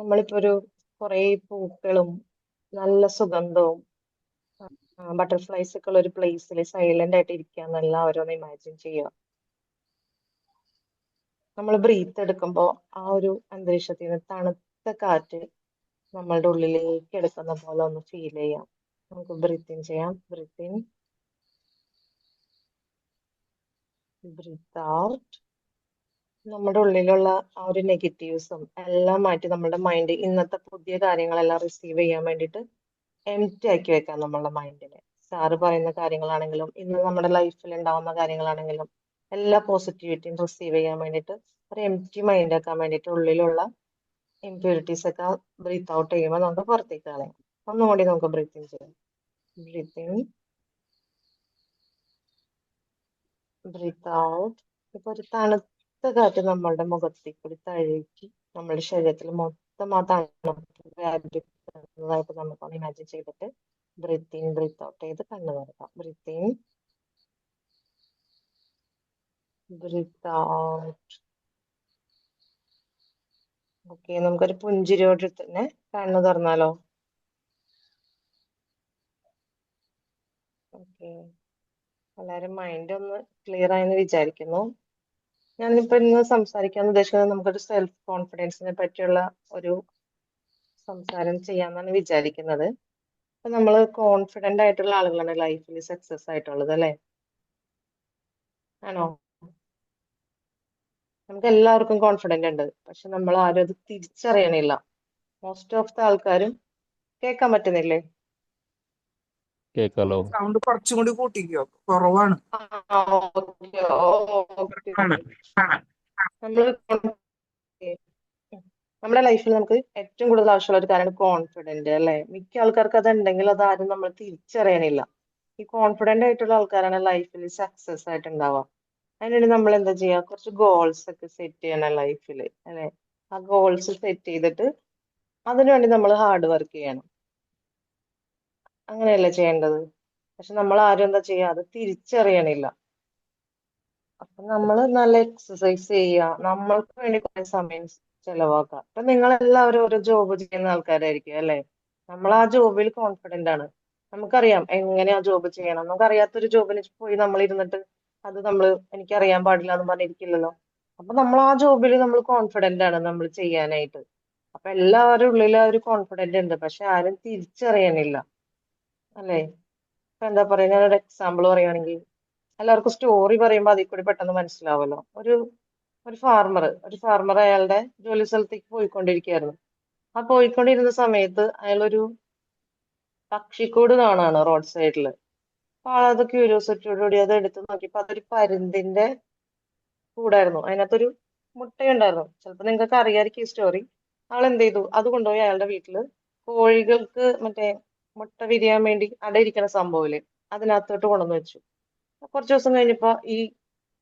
നമ്മളിപ്പോ ഒരു കുറേ പൂക്കളും നല്ല സുഗന്ധവും ബട്ടർഫ്ലൈസ് ഒക്കെ ഉള്ള ഒരു പ്ലേസിൽ സൈലന്റ് ആയിട്ട് ഇരിക്കാന്നല്ല ഓരോന്ന് ഇമാജിൻ ചെയ്യുക. നമ്മൾ ബ്രീത്ത് എടുക്കുമ്പോൾ ആ ഒരു അന്തരീക്ഷത്തിൽ നിന്ന് തണുത്ത കാറ്റ് നമ്മളുടെ ഉള്ളിലേക്ക് എടുക്കുന്ന പോലെ ഒന്ന് ഫീൽ ചെയ്യാം. നമുക്ക് ബ്രീത്ത് ഇൻ ചെയ്യാം. Breathe in, breathe out. നമ്മുടെ ഉള്ളിലുള്ള ആ ഒരു നെഗറ്റീവ്സും എല്ലാം മാറ്റി നമ്മുടെ മൈൻഡ് ഇന്നത്തെ പുതിയ കാര്യങ്ങളെല്ലാം റിസീവ് ചെയ്യാൻ വേണ്ടിയിട്ട് എംപ്റ്റി ആക്കി വെക്കാം നമ്മളുടെ മൈൻഡിനെ. സാറ് പറയുന്ന കാര്യങ്ങളാണെങ്കിലും ഇന്ന് നമ്മുടെ ലൈഫിൽ ഉണ്ടാവുന്ന കാര്യങ്ങളാണെങ്കിലും എല്ലാ പോസിറ്റിവിറ്റിയും റിസീവ് ചെയ്യാൻ വേണ്ടിയിട്ട് ഒരു എംപ്റ്റി മൈൻഡ് ആക്കാൻ വേണ്ടിയിട്ട് ഉള്ളിലുള്ള ഇംപ്യൂരിറ്റീസ് ഒക്കെ ബ്രീത്ത് ഔട്ട് ചെയ്യുമ്പോൾ നമുക്ക് പുറത്തേക്ക് കളയാം. ഒന്നുകൂടി നമുക്ക് ബ്രീത്ത് ഇൻ ചെയ്യാം. Breathe in, breathe out. ഇപ്പൊ ഒരു തണുത്ത കാറ്റ് നമ്മളുടെ മുഖത്തേക്ക് കൂടി തഴുകി നമ്മുടെ ശരീരത്തിൽ മൊത്തം ആ തണുപ്പ് വ്യാപിക്കുന്നതായിട്ട് നമുക്കൊന്ന് ഇമാജിൻ ചെയ്തിട്ട് ബ്രീത്ത് ഇൻ, ബ്രീത്ത് ഔട്ട് ചെയ്ത് കണ്ണു തുറക്കാം. Breathe in, breathe out. Okay, നമുക്കൊരു പുഞ്ചിരിയോട് തന്നെ കണ്ണു തുറന്നാലോ? ഓക്കെ, എല്ലാവരും മൈൻഡ് ഒന്ന് ക്ലിയർ ആയെന്ന് വിചാരിക്കുന്നു. ഞാനിപ്പോ ഇന്ന് സംസാരിക്കാൻ ഉദ്ദേശിക്കുന്നത് നമുക്കൊരു സെൽഫ് കോൺഫിഡൻസിനെ പറ്റിയുള്ള ഒരു സംസാരം ചെയ്യാന്നാണ് വിചാരിക്കുന്നത്. അപ്പൊ നമ്മൾ കോൺഫിഡന്റ് ആയിട്ടുള്ള ആളുകളാണ് ലൈഫിൽ സക്സസ് ആയിട്ടുള്ളത്, അല്ലെ? ആണോ? നമുക്ക് എല്ലാവർക്കും കോൺഫിഡന്റ് ഉണ്ട്, പക്ഷെ നമ്മൾ ആരും അത് തിരിച്ചറിയണില്ല. മോസ്റ്റ് ഓഫ് ദ ആൾക്കാരും. കേൾക്കാൻ പറ്റുന്നില്ലേ? കേക്കാലോ? സൗണ്ട് കുറച്ചും കൂടി കൂട്ടിക്കോ, കുറവാണ്. Okay okay. നമ്മൾ നമ്മുടെ ലൈഫിൽ നമുക്ക് ഏറ്റവും കൂടുതൽ ആവശ്യമുള്ള ഒരു കാര്യമാണ് കോൺഫിഡന്റ്, അല്ലെ? മിക്ക ആൾക്കാർക്ക് അത് ഉണ്ടെങ്കിൽ അത് ആരും നമ്മൾ തിരിച്ചറിയണില്ല. ഈ കോൺഫിഡന്റ് ആയിട്ടുള്ള ആൾക്കാരാണ് ലൈഫിൽ സക്സസ് ആയിട്ട് ഉണ്ടാവുക. അതിനുവേണ്ടി നമ്മൾ എന്താ ചെയ്യുക? കുറച്ച് ഗോൾസ് ഒക്കെ സെറ്റ് ചെയ്യണം ലൈഫിൽ, അല്ലെ? ആ ഗോൾസ് സെറ്റ് ചെയ്തിട്ട് അതിനുവേണ്ടി നമ്മൾ ഹാർഡ് വർക്ക് ചെയ്യണം. അങ്ങനെയല്ലേ ചെയ്യേണ്ടത്? പക്ഷെ നമ്മൾ ആരും എന്താ ചെയ്യുക? അത് തിരിച്ചറിയണില്ല. അപ്പൊ നമ്മൾ നല്ല എക്സസൈസ് ചെയ്യുക, നമ്മൾക്ക് വേണ്ടി കുറെ സമയം ചെലവാക്കുക. അപ്പൊ നിങ്ങൾ എല്ലാവരും ഓരോ ജോബ് ചെയ്യുന്ന ആൾക്കാരായിരിക്കും, അല്ലെ? നമ്മൾ ആ ജോബിൽ കോൺഫിഡന്റ് ആണ്. നമുക്കറിയാം എങ്ങനെ ആ ജോബ് ചെയ്യണം. നമുക്ക് അറിയാത്തൊരു ജോബിന് പോയി നമ്മൾ ഇരുന്നിട്ട് അത് നമ്മൾ എനിക്കറിയാൻ പാടില്ല എന്ന് പറഞ്ഞിരിക്കില്ലല്ലോ. അപ്പൊ നമ്മൾ ആ ജോബിൽ നമ്മൾ കോൺഫിഡന്റ് ആണ് നമ്മൾ ചെയ്യാനായിട്ട്. അപ്പൊ എല്ലാവരും ഉള്ളിൽ ആ ഒരു കോൺഫിഡന്റ് ഉണ്ട്, പക്ഷെ ആരും തിരിച്ചറിയണില്ല, അല്ലെ? ഇപ്പൊ എന്താ പറയാ, ഞാനൊരു എക്സാമ്പിൾ പറയുകയാണെങ്കിൽ എല്ലാവർക്കും സ്റ്റോറി പറയുമ്പോൾ അതിൽ കൂടി പെട്ടെന്ന് മനസ്സിലാവല്ലോ. ഒരു ഫാർമർ അയാളുടെ ജോലി സ്ഥലത്തേക്ക് പോയിക്കൊണ്ടിരിക്കുകയായിരുന്നു. ആ പോയിക്കൊണ്ടിരുന്ന സമയത്ത് അയാളൊരു പക്ഷിക്കൂട് കാണാണ് റോഡ് സൈഡിൽ. അപ്പൊ ആളത് ക്യൂരിയോസിറ്റിയോടുകൂടി അത് എടുത്ത് നോക്കിയപ്പോ അതൊരു പരുന്തിന്റെ കൂടായിരുന്നു. അതിനകത്തൊരു മുട്ടയുണ്ടായിരുന്നു. ചിലപ്പോ നിങ്ങൾക്ക് അറിയാമായിരിക്കും ഈ സ്റ്റോറി. ആൾ എന്ത് ചെയ്തു? അത് കൊണ്ടുപോയി അയാളുടെ വീട്ടില് കോഴികൾക്ക് മറ്റേ മുട്ട വിരിയാൻ വേണ്ടി അടയിരിക്കണ സംഭവമില്ലേ, അതിനകത്തോട്ട് കൊണ്ടുവന്ന് വെച്ചു. കുറച്ച് ദിവസം കഴിഞ്ഞപ്പോ ഈ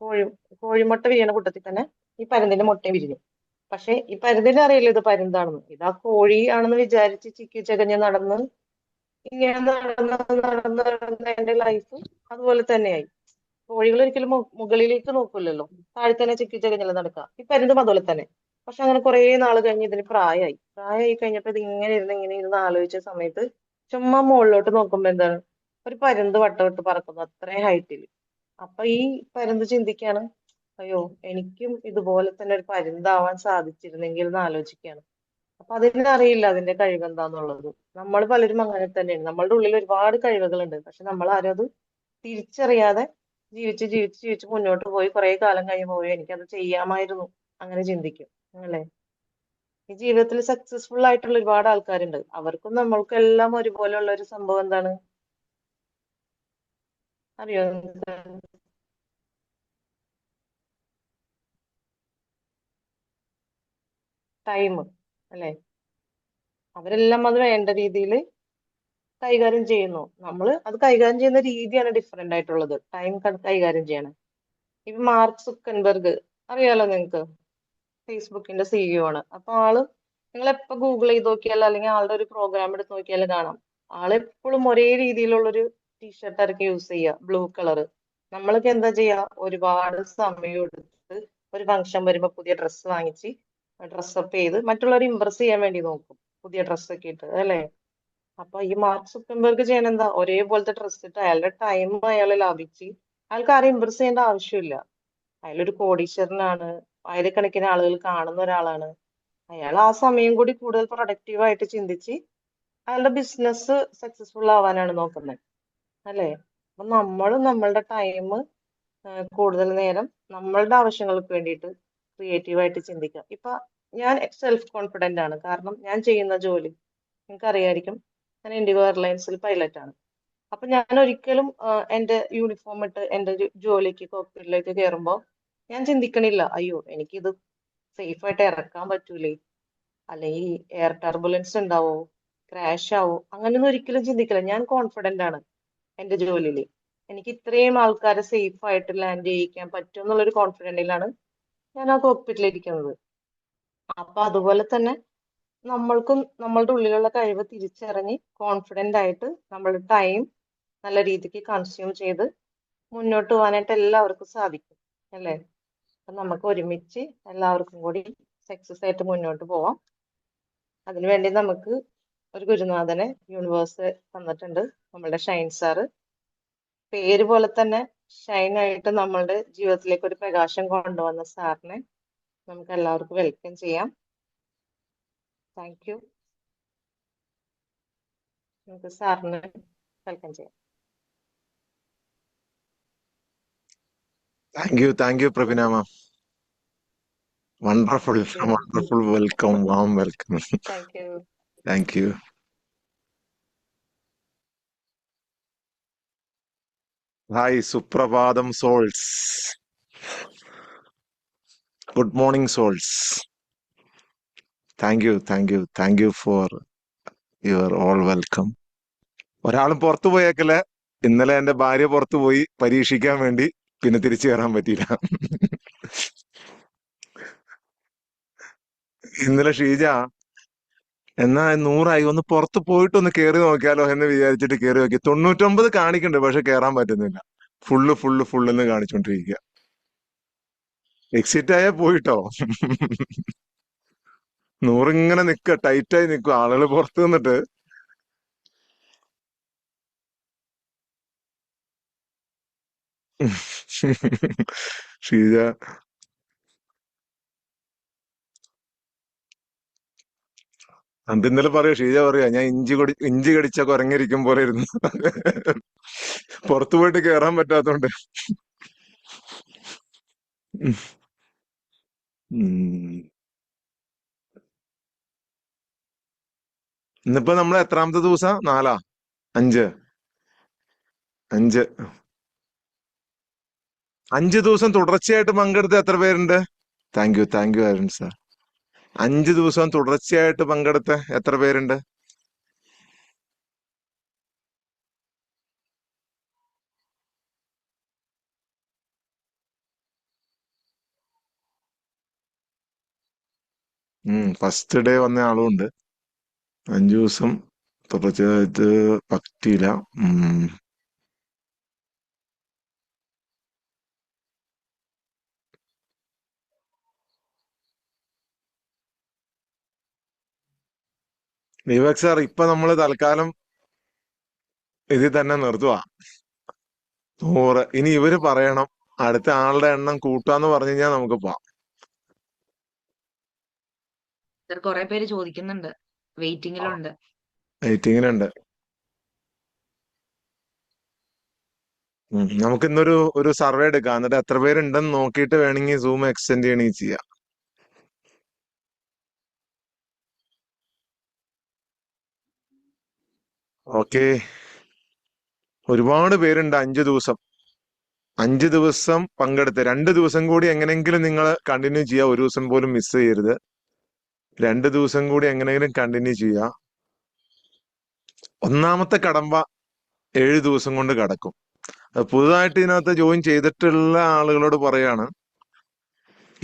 കോഴി കോഴിമുട്ട വിരിയണ കൂട്ടത്തിൽ തന്നെ ഈ പരുന്തിന്റെ മുട്ടയും വിരിഞ്ഞു. പക്ഷെ ഈ പരുന്തിനെ അറിയില്ല ഇത് പരുന്താണെന്ന്. ഇതാ കോഴി ആണെന്ന് വിചാരിച്ച് ചിക്കി ചകഞ്ഞ് നടന്ന് ഇങ്ങനെ നടന്ന് നടന്ന് നടന്ന് എന്റെ ലൈഫ് അതുപോലെ തന്നെയായി. കോഴികൾ ഒരിക്കലും മുകളിലേക്ക് നോക്കൂലല്ലോ, താഴെ തന്നെ ചിക്കി ചകഞ്ഞല്ലേ നടക്കുക. ഈ പരുന്തും അതുപോലെ തന്നെ. പക്ഷെ അങ്ങനെ കുറെ നാൾ കഴിഞ്ഞ് ഇതിന് പ്രായമായി കഴിഞ്ഞപ്പോ ഇത് ഇങ്ങനെ ഇരുന്ന് ആലോചിച്ച സമയത്ത് ചുമ്മാ മുകളിലോട്ട് നോക്കുമ്പോ എന്താണ്, ഒരു പരുന്ത് വട്ടമിട്ട് പറക്കുന്നു അത്രയും ഹൈറ്റിൽ. അപ്പൊ ഈ പരുന്ത് ചിന്തിക്കാണ്, അയ്യോ എനിക്കും ഇതുപോലെ തന്നെ ഒരു പരുന്താവാൻ സാധിച്ചിരുന്നെങ്കിൽ എന്ന് ആലോചിക്കുകയാണ്. അപ്പൊ അതിനറിയില്ല അതിന്റെ കഴിവെന്താന്നുള്ളത്. നമ്മൾ പലരും അങ്ങനെ തന്നെയാണ്. നമ്മളുടെ ഉള്ളിൽ ഒരുപാട് കഴിവുകളുണ്ട്, പക്ഷെ നമ്മൾ ആരും അത് തിരിച്ചറിയാതെ ജീവിച്ച് ജീവിച്ച് ജീവിച്ച് മുന്നോട്ട് പോയി കുറെ കാലം കഴിയുമ്പോൾ എനിക്കത് ചെയ്യാമായിരുന്നു അങ്ങനെ ചിന്തിക്കും, അല്ലേ? ഈ ജീവിതത്തിൽ സക്സസ്ഫുൾ ആയിട്ടുള്ള ഒരുപാട് ആൾക്കാരുണ്ട്. അവർക്കും നമ്മൾക്കും എല്ലാം ഒരുപോലെയുള്ള ഒരു സംഭവം എന്താണ് അറിയോ? ടൈം, അല്ലെ? അവരെല്ലാം അത് വേണ്ട രീതിയിൽ കൈകാര്യം ചെയ്യുന്നു. നമ്മൾ അത് കൈകാര്യം ചെയ്യുന്ന രീതിയാണ് ഡിഫറെന്റ് ആയിട്ടുള്ളത്. ടൈം കൈകാര്യം ചെയ്യണം. ഇപ്പൊ മാർക്ക് സുക്കൻബർഗ് അറിയാലോ നിങ്ങൾക്ക്, ഫേസ്ബുക്കിന്റെ സിഇഒ ആണ്. അപ്പൊ നിങ്ങൾ എപ്പോ ഗൂഗിൾ ചെയ്ത് നോക്കിയാലും അല്ലെങ്കിൽ ആളുടെ ഒരു പ്രോഗ്രാം എടുത്ത് നോക്കിയാലും കാണാം, ആളെപ്പോഴും ഒരേ രീതിയിലുള്ള ഒരു ടീഷർട്ട് ആയിരിക്കും യൂസ് ചെയ്യുക, ബ്ലൂ കളർ. നമ്മളൊക്കെ എന്താ ചെയ്യാ? ഒരുപാട് സമയം എടുത്ത് ഒരു ഫംഗ്ഷൻ വരുമ്പോ പുതിയ ഡ്രസ്സ് വാങ്ങിച്ച് ഡ്രസ്സപ്പ് ചെയ്ത് മറ്റുള്ളവരെ ഇമ്പ്രസ് ചെയ്യാൻ വേണ്ടി നോക്കും, പുതിയ ഡ്രസ്സൊക്കെ ഇട്ട് അല്ലേ. അപ്പൊ ഈ മാർക്ക് സുക്കംബർഗ് ചെയ്യണ എന്താ, ഒരേപോലത്തെ ഡ്രസ്സ് ഇട്ട് അയാളുടെ ടൈം അയാൾ ലാഭിച്ച് അയാൾക്ക് ആരെയും ഇമ്പ്രസ് ചെയ്യേണ്ട ആവശ്യമില്ല. അയാളൊരു കോടീശ്വരനാണ്, ആയിരക്കണക്കിന് ആളുകൾ കാണുന്ന ഒരാളാണ്. അയാൾ ആ സമയം കൂടി കൂടുതൽ പ്രൊഡക്റ്റീവ് ആയിട്ട് ചിന്തിച്ച് അയാളുടെ ബിസിനസ് സക്സസ്ഫുൾ ആവാനാണ് നോക്കുന്നത് അല്ലേ. അപ്പൊ നമ്മളും നമ്മളുടെ ടൈം കൂടുതൽ നേരം നമ്മളുടെ ആവശ്യങ്ങൾക്ക് വേണ്ടിയിട്ട് ക്രിയേറ്റീവായിട്ട് ചിന്തിക്കാം. ഇപ്പൊ ഞാൻ സെൽഫ് കോൺഫിഡന്റ് ആണ്, കാരണം ഞാൻ ചെയ്യുന്ന ജോലി നിങ്ങൾക്ക് അറിയായിരിക്കും, ഞാൻ ഇൻഡിഗോ എയർലൈൻസിൽ പൈലറ്റ് ആണ്. അപ്പൊ ഞാൻ ഒരിക്കലും എന്റെ യൂണിഫോം ഇട്ട് എന്റെ ജോലിക്ക് കോക്പിറ്റിലേക്ക് കയറുമ്പോൾ ഞാൻ ചിന്തിക്കണില്ല, അയ്യോ എനിക്കിത് സേഫ് ആയിട്ട് ഇറക്കാൻ പറ്റൂലേ, അല്ലെങ്കിൽ എയർ ടർബുലൻസ് ഉണ്ടാവോ, ക്രാഷ് ആവോ, അങ്ങനെയൊന്നും ഒരിക്കലും ചിന്തിക്കില്ല. ഞാൻ കോൺഫിഡന്റ് ആണ് എന്റെ ജോലിയിൽ, എനിക്ക് ഇത്രയും ആൾക്കാരെ സേഫ് ആയിട്ട് ലാൻഡ് ചെയ്യിക്കാൻ പറ്റും എന്നുള്ളൊരു കോൺഫിഡന്റിലാണ് ഞാൻ ആ കോക്പിറ്റിലിരിക്കുന്നത്. അപ്പൊ അതുപോലെ തന്നെ നമ്മൾക്കും നമ്മളുടെ ഉള്ളിലുള്ള കഴിവ് തിരിച്ചറിഞ്ഞ് കോൺഫിഡന്റ് ആയിട്ട് നമ്മളുടെ ടൈം നല്ല രീതിക്ക് കൺസ്യൂം ചെയ്ത് മുന്നോട്ട് പോകാനായിട്ട് എല്ലാവർക്കും സാധിക്കും അല്ലേ. അപ്പൊ നമുക്ക് ഒരുമിച്ച് എല്ലാവർക്കും കൂടി സക്സസ് ആയിട്ട് മുന്നോട്ട് പോവാം. അതിനുവേണ്ടി നമുക്ക് ഒരു ഗുരുനാഥനെ യൂണിവേഴ്സ് തന്നിട്ടുണ്ട്, നമ്മളുടെ ഷൈൻ സാറ്. പേര് പോലെ തന്നെ ഷൈൻ ആയിട്ട് നമ്മളുടെ ജീവിതത്തിലേക്ക് ഒരു പ്രകാശം കൊണ്ടുവന്ന സാറിനെ നമുക്ക് എല്ലാവർക്കും വെൽക്കം ചെയ്യാം. Thank you. നമുക്ക് സാറിനെ വെൽക്കം ചെയ്യാം. Thank you, Pravina ma'am. Wonderful, wonderful welcome, warm welcome. Thank you. Thank you. Hi, Suprabhadam souls. Good morning, souls. Thank you for your all welcome. ഒരാളും പുറത്തു പോയേക്കല്ല. ഇന്നലെ എന്റെ ഭാര്യ പുറത്തു പോയി പരീക്ഷിക്കാൻ വേണ്ടി, പിന്നെ തിരിച്ചു കയറാൻ പറ്റിയില്ല. ഇന്നലെ ഷീജ എന്നാ 100 ഒന്ന് പുറത്ത് പോയിട്ടൊന്ന് കയറി നോക്കിയാലോ എന്ന് വിചാരിച്ചിട്ട് കയറി നോക്കി. 99 കാണിക്കുന്നുണ്ട്, പക്ഷെ കയറാൻ പറ്റുന്നില്ല. ഫുള്ള് എന്ന് കാണിച്ചോണ്ടിരിക്കുക. എക്സിറ്റ് ആയാ പോയിട്ടോ. 100 ഇങ്ങനെ ടൈറ്റായി നിൽക്കുക. ആളുകൾ പുറത്ത് നിന്നിട്ട് ഷീജ അത് ഇന്നലെ പറയാ, ഷീജ പറയാ, ഞാൻ ഇഞ്ചി കടിച്ച കുരങ്ങിരിക്കും പോലെ ഇരുന്നു. പുറത്തു പോയിട്ട് കേറാൻ പറ്റാത്തോണ്ട്. ഇന്നിപ്പോ നമ്മൾ എത്രാമത്തെ ദിവസം? 4 5 5 ദിവസം തുടർച്ചയായിട്ട് പങ്കെടുത്ത എത്ര പേരുണ്ട്? Thank you Arun sir. 5 ദിവസം തുടർച്ചയായിട്ട് പങ്കെടുത്ത എത്ര പേരുണ്ട്? ഫസ്റ്റ് ഡേ വന്ന ആളും ഉണ്ട്. 5 ദിവസം തുടർച്ചയായിട്ട് പറ്റിയില്ല. വിവേക് സാർ, ഇപ്പൊ നമ്മള് തൽക്കാലം ഇതിൽ തന്നെ നിർത്തുക. 100. ഇനി ഇവര് പറയണം അടുത്ത ആളുടെ എണ്ണം കൂട്ടാന്ന് പറഞ്ഞു കഴിഞ്ഞാൽ നമുക്ക് പോവാം. കുറെ പേര് ചോദിക്കുന്നുണ്ട്, വെയിറ്റിംഗിലുണ്ട്. നമുക്ക് ഇന്നൊരു സർവേ എടുക്കാം. എന്നിട്ട് എത്ര പേരുണ്ടെന്ന് നോക്കിയിട്ട് വേണമെങ്കിൽ സൂം എക്സ്റ്റെൻഡ് ചെയ്യണമെങ്കിൽ ചെയ്യാം. ഓക്കെ, ഒരുപാട് പേരുണ്ട്. 5 ദിവസം പങ്കെടുത്ത് 2 ദിവസം കൂടി എങ്ങനെയെങ്കിലും നിങ്ങൾ കണ്ടിന്യൂ ചെയ്യുക. ഒരു ദിവസം പോലും മിസ് ചെയ്യരുത്. 2 ദിവസം കൂടി എങ്ങനെയെങ്കിലും കണ്ടിന്യൂ ചെയ്യുക. ഒന്നാമത്തെ കടമ്പ 7 ദിവസം കൊണ്ട് കടക്കും. പുതുതായിട്ട് ഇതിനകത്ത് ജോയിൻ ചെയ്തിട്ടുള്ള ആളുകളോട് പറയാണ്,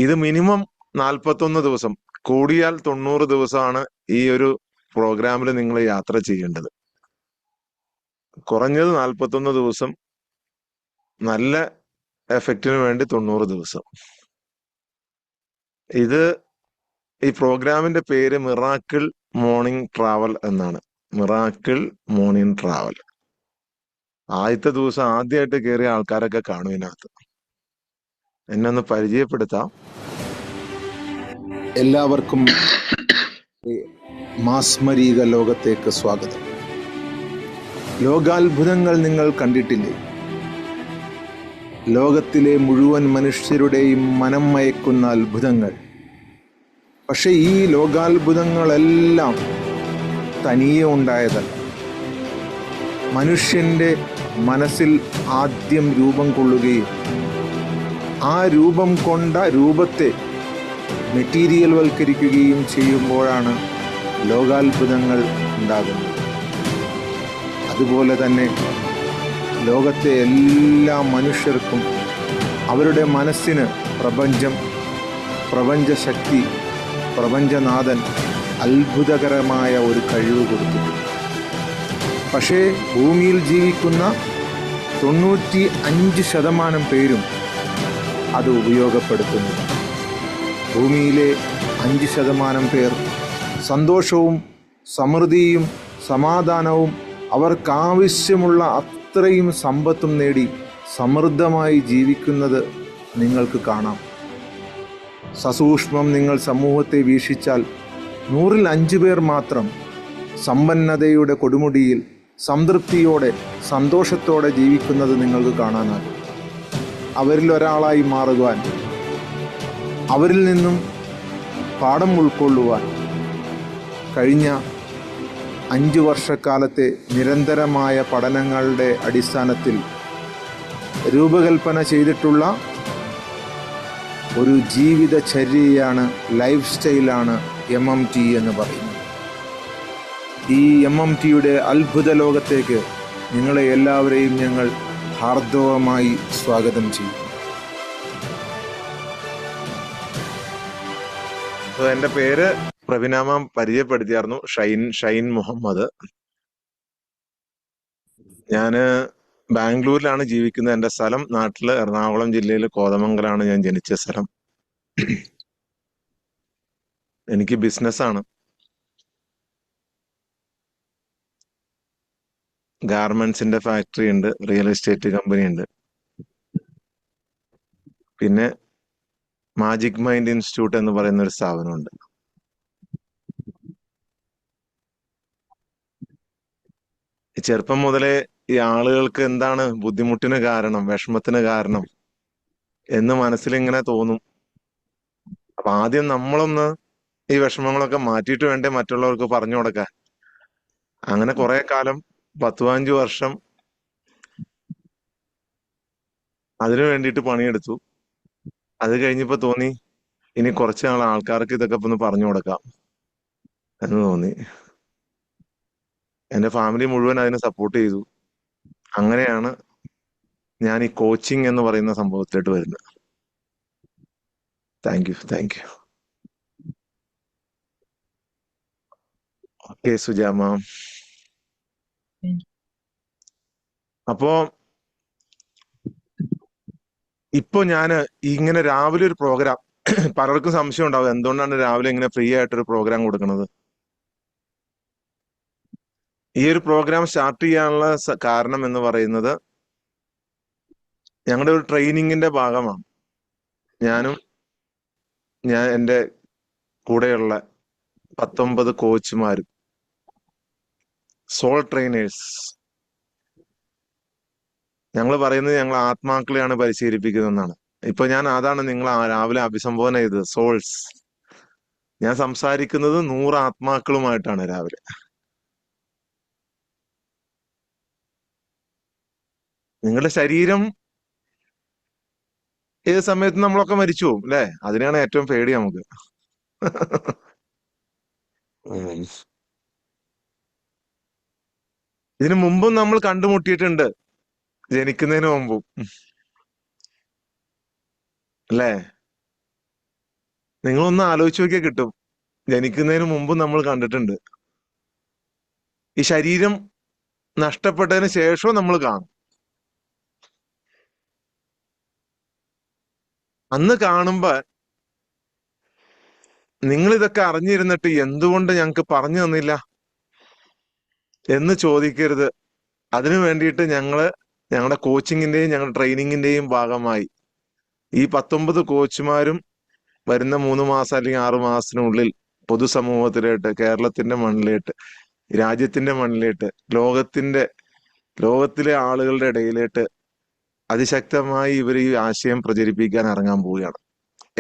ഇത് മിനിമം 41 ദിവസം, കൂടിയാൽ 90 ദിവസമാണ് ഈ ഒരു പ്രോഗ്രാമിൽ നിങ്ങൾ യാത്ര ചെയ്യേണ്ടത്. കുറഞ്ഞത് 41 ദിവസം, നല്ല എഫക്റ്റിന് വേണ്ടി 90 ദിവസം. ഇത് ഈ പ്രോഗ്രാമിന്റെ പേര് മിറാക്കിൾ മോർണിംഗ് ട്രാവൽ എന്നാണ്. Miracle morning travel. ആദ്യത്തെ ദിവസം ആദ്യമായിട്ട് കയറിയ ആൾക്കാരൊക്കെ കാണും ഇതിനകത്ത്. എന്നെ ഒന്ന് പരിചയപ്പെടുത്താം. എല്ലാവർക്കും മാസ്മരീക ലോകത്തേക്ക് സ്വാഗതം. ലോകാത്ഭുതങ്ങൾ നിങ്ങൾ കണ്ടിട്ടില്ലേ? ലോകത്തിലെ മുഴുവൻ മനുഷ്യരുടെയും മനം മയക്കുന്ന അത്ഭുതങ്ങൾ. പക്ഷെ ഈ ലോകാത്ഭുതങ്ങളെല്ലാം തനിയെ ഉണ്ടായതല്ല. മനുഷ്യന്റെ മനസ്സിൽ ആദ്യം രൂപം കൊള്ളുകയും ആ രൂപം കൊണ്ട രൂപത്തെ മെറ്റീരിയൽ വൽക്കരിക്കുകയും ചെയ്യുമ്പോഴാണ് ലോകാത്ഭുതങ്ങൾ ഉണ്ടാകുന്നത്. അതുപോലെ തന്നെ ലോകത്തെ എല്ലാ മനുഷ്യർക്കും അവരുടെ മനസ്സിന് പ്രപഞ്ചശക്തി, പ്രപഞ്ചനാഥൻ അത്ഭുതകരമായ ഒരു കഴിവ് കൊടുത്തിട്ടുണ്ട്. പക്ഷേ ഭൂമിയിൽ ജീവിക്കുന്ന 95% പേരും അത് ഉപയോഗപ്പെടുത്തുന്നില്ല. ഭൂമിയിലെ 5% പേർ സന്തോഷവും സമൃദ്ധിയും സമാധാനവും അവർക്കാവശ്യമുള്ള അത്രയും സമ്പത്തും നേടി സമൃദ്ധമായി ജീവിക്കുന്നത് നിങ്ങൾക്ക് കാണാം. സസൂക്ഷ്മം നിങ്ങൾ സമൂഹത്തെ വീക്ഷിച്ചാൽ 100-ൽ 5 പേർ മാത്രം സമ്പന്നതയുടെ കൊടുമുടിയിൽ സംതൃപ്തിയോടെ സന്തോഷത്തോടെ ജീവിക്കുന്നത് നിങ്ങൾക്ക് കാണാനാകും. അവരിൽ ഒരാളായി മാറുവാൻ, അവരിൽ നിന്നും പാഠം ഉൾക്കൊള്ളുവാൻ കഴിഞ്ഞ 5 വർഷക്കാലത്തെ നിരന്തരമായ പഠനങ്ങളുടെ അടിസ്ഥാനത്തിൽ രൂപകൽപ്പന ചെയ്തിട്ടുള്ള ഒരു ജീവിതചര്യയാണ്, ലൈഫ് സ്റ്റൈലാണ് MMT എന്ന് പറയുന്നത്. ഈ MMTയുടെ അത്ഭുത ലോകത്തേക്ക് നിങ്ങളെ എല്ലാവരെയും ഞങ്ങൾ ഹാർദവമായി സ്വാഗതം ചെയ്യും. എന്റെ പേര് പ്രഭിനാമ പരിചയപ്പെടുത്തിയായിരുന്നു. ഷൈൻ മുഹമ്മദ്. ഞാന് ബാംഗ്ലൂരിലാണ് ജീവിക്കുന്നത്. എന്റെ സ്ഥലം നാട്ടില് എറണാകുളം ജില്ലയിൽ കോതമംഗലാണ് ഞാൻ ജനിച്ച സ്ഥലം. എനിക്ക് ബിസിനസ്സാണ്. ഗാർമെന്റ്സിന്റെ ഫാക്ടറി ഉണ്ട്, റിയൽ എസ്റ്റേറ്റ് കമ്പനി ഉണ്ട്, പിന്നെ മാജിക് മൈൻഡ് ഇൻസ്റ്റിറ്റ്യൂട്ട് എന്ന് പറയുന്ന ഒരു സ്ഥാപനമുണ്ട്. ചെറുപ്പം മുതലേ ഈ ആളുകൾക്ക് എന്താണ് ബുദ്ധിമുട്ടിന് കാരണം, വിഷമത്തിന് കാരണം എന്ന് മനസ്സിലിങ്ങനെ തോന്നും. അപ്പൊ ആദ്യം നമ്മളൊന്ന് ഈ വിഷമങ്ങളൊക്കെ മാറ്റിയിട്ട് വേണ്ടേ മറ്റുള്ളവർക്ക് പറഞ്ഞു കൊടുക്കാൻ. അങ്ങനെ കുറെ കാലം 10-15 വർഷം അതിനു വേണ്ടിയിട്ട് പണിയെടുത്തു. അത് കഴിഞ്ഞപ്പോ തോന്നി ഇനി കുറച്ച് നാൾ ആൾക്കാർക്ക് ഇതൊക്കെ ഒന്ന് പറഞ്ഞു കൊടുക്കാം എന്ന് തോന്നി. എന്റെ ഫാമിലി മുഴുവൻ അതിനെ സപ്പോർട്ട് ചെയ്തു. അങ്ങനെയാണ് ഞാൻ ഈ കോച്ചിങ് എന്ന് പറയുന്ന സംഭവത്തിലോട്ട് വരുന്നത്. Thank you. ഓക്കെ സുജാമ. അപ്പോ ഇപ്പൊ ഞാന് ഇങ്ങനെ രാവിലെ ഒരു പ്രോഗ്രാം, പലർക്കും സംശയം ഉണ്ടാവും എന്തുകൊണ്ടാണ് രാവിലെ ഇങ്ങനെ ഫ്രീ ആയിട്ടൊരു പ്രോഗ്രാം കൊടുക്കുന്നത്. ഈ ഒരു പ്രോഗ്രാം സ്റ്റാർട്ട് ചെയ്യാനുള്ള കാരണം എന്ന് പറയുന്നത് ഞങ്ങളുടെ ഒരു ട്രെയിനിങ്ങിന്റെ ഭാഗമാണ്. എന്റെ കൂടെയുള്ള 19 കോച്ചുമാരും സോൾ ട്രെയിനേഴ്സ്. ഞങ്ങൾ പറയുന്നത് ഞങ്ങൾ ആത്മാക്കളെയാണ് പരിശീലിപ്പിക്കുന്നതെന്നാണ്. ഇപ്പൊ അതാണ് നിങ്ങൾ രാവിലെ അഭിസംബോധന ചെയ്തത്, സോൾസ്. ഞാൻ സംസാരിക്കുന്നത് 100 ആത്മാക്കളുമായിട്ടാണ് രാവിലെ. നിങ്ങളുടെ ശരീരം ഏത് സമയത്ത് നമ്മളൊക്കെ മരിച്ചു പോകും അല്ലെ? അതിനാണ് ഏറ്റവും പേടി നമുക്ക്. ഇതിനു മുമ്പും നമ്മൾ കണ്ടുമുട്ടിയിട്ടുണ്ട്, ജനിക്കുന്നതിന് മുമ്പും അല്ലേ? നിങ്ങളൊന്ന് ആലോചിച്ച് നോക്കിയാൽ കിട്ടും. ജനിക്കുന്നതിന് മുമ്പും നമ്മൾ കണ്ടിട്ടുണ്ട്. ഈ ശരീരം നഷ്ടപ്പെട്ടതിന് ശേഷവും നമ്മൾ കാണും. അന്ന് കാണുമ്പോ നിങ്ങൾ ഇതൊക്കെ അറിഞ്ഞിരുന്നിട്ട് എന്തുകൊണ്ട് ഞങ്ങൾക്ക് പറഞ്ഞു തന്നില്ല എന്ന് ചോദിക്കരുത്. അതിനു വേണ്ടിയിട്ട് ഞങ്ങളുടെ കോച്ചിങ്ങിന്റെയും ഞങ്ങളുടെ ട്രെയിനിങ്ങിന്റെയും ഭാഗമായി ഈ 19 കോച്ചുമാരും വരുന്ന 3 മാസം അല്ലെങ്കിൽ 6 മാസത്തിനുള്ളിൽ പൊതുസമൂഹത്തിലേട്ട്, കേരളത്തിന്റെ മണ്ണിലേട്ട്, രാജ്യത്തിന്റെ മണ്ണിലേട്ട്, ലോകത്തിലെ ആളുകളുടെ ഇടയിലേട്ട് അതിശക്തമായി ഇവർ ഈ ആശയം പ്രചരിപ്പിക്കാൻ ഇറങ്ങാൻ പോവുകയാണ്.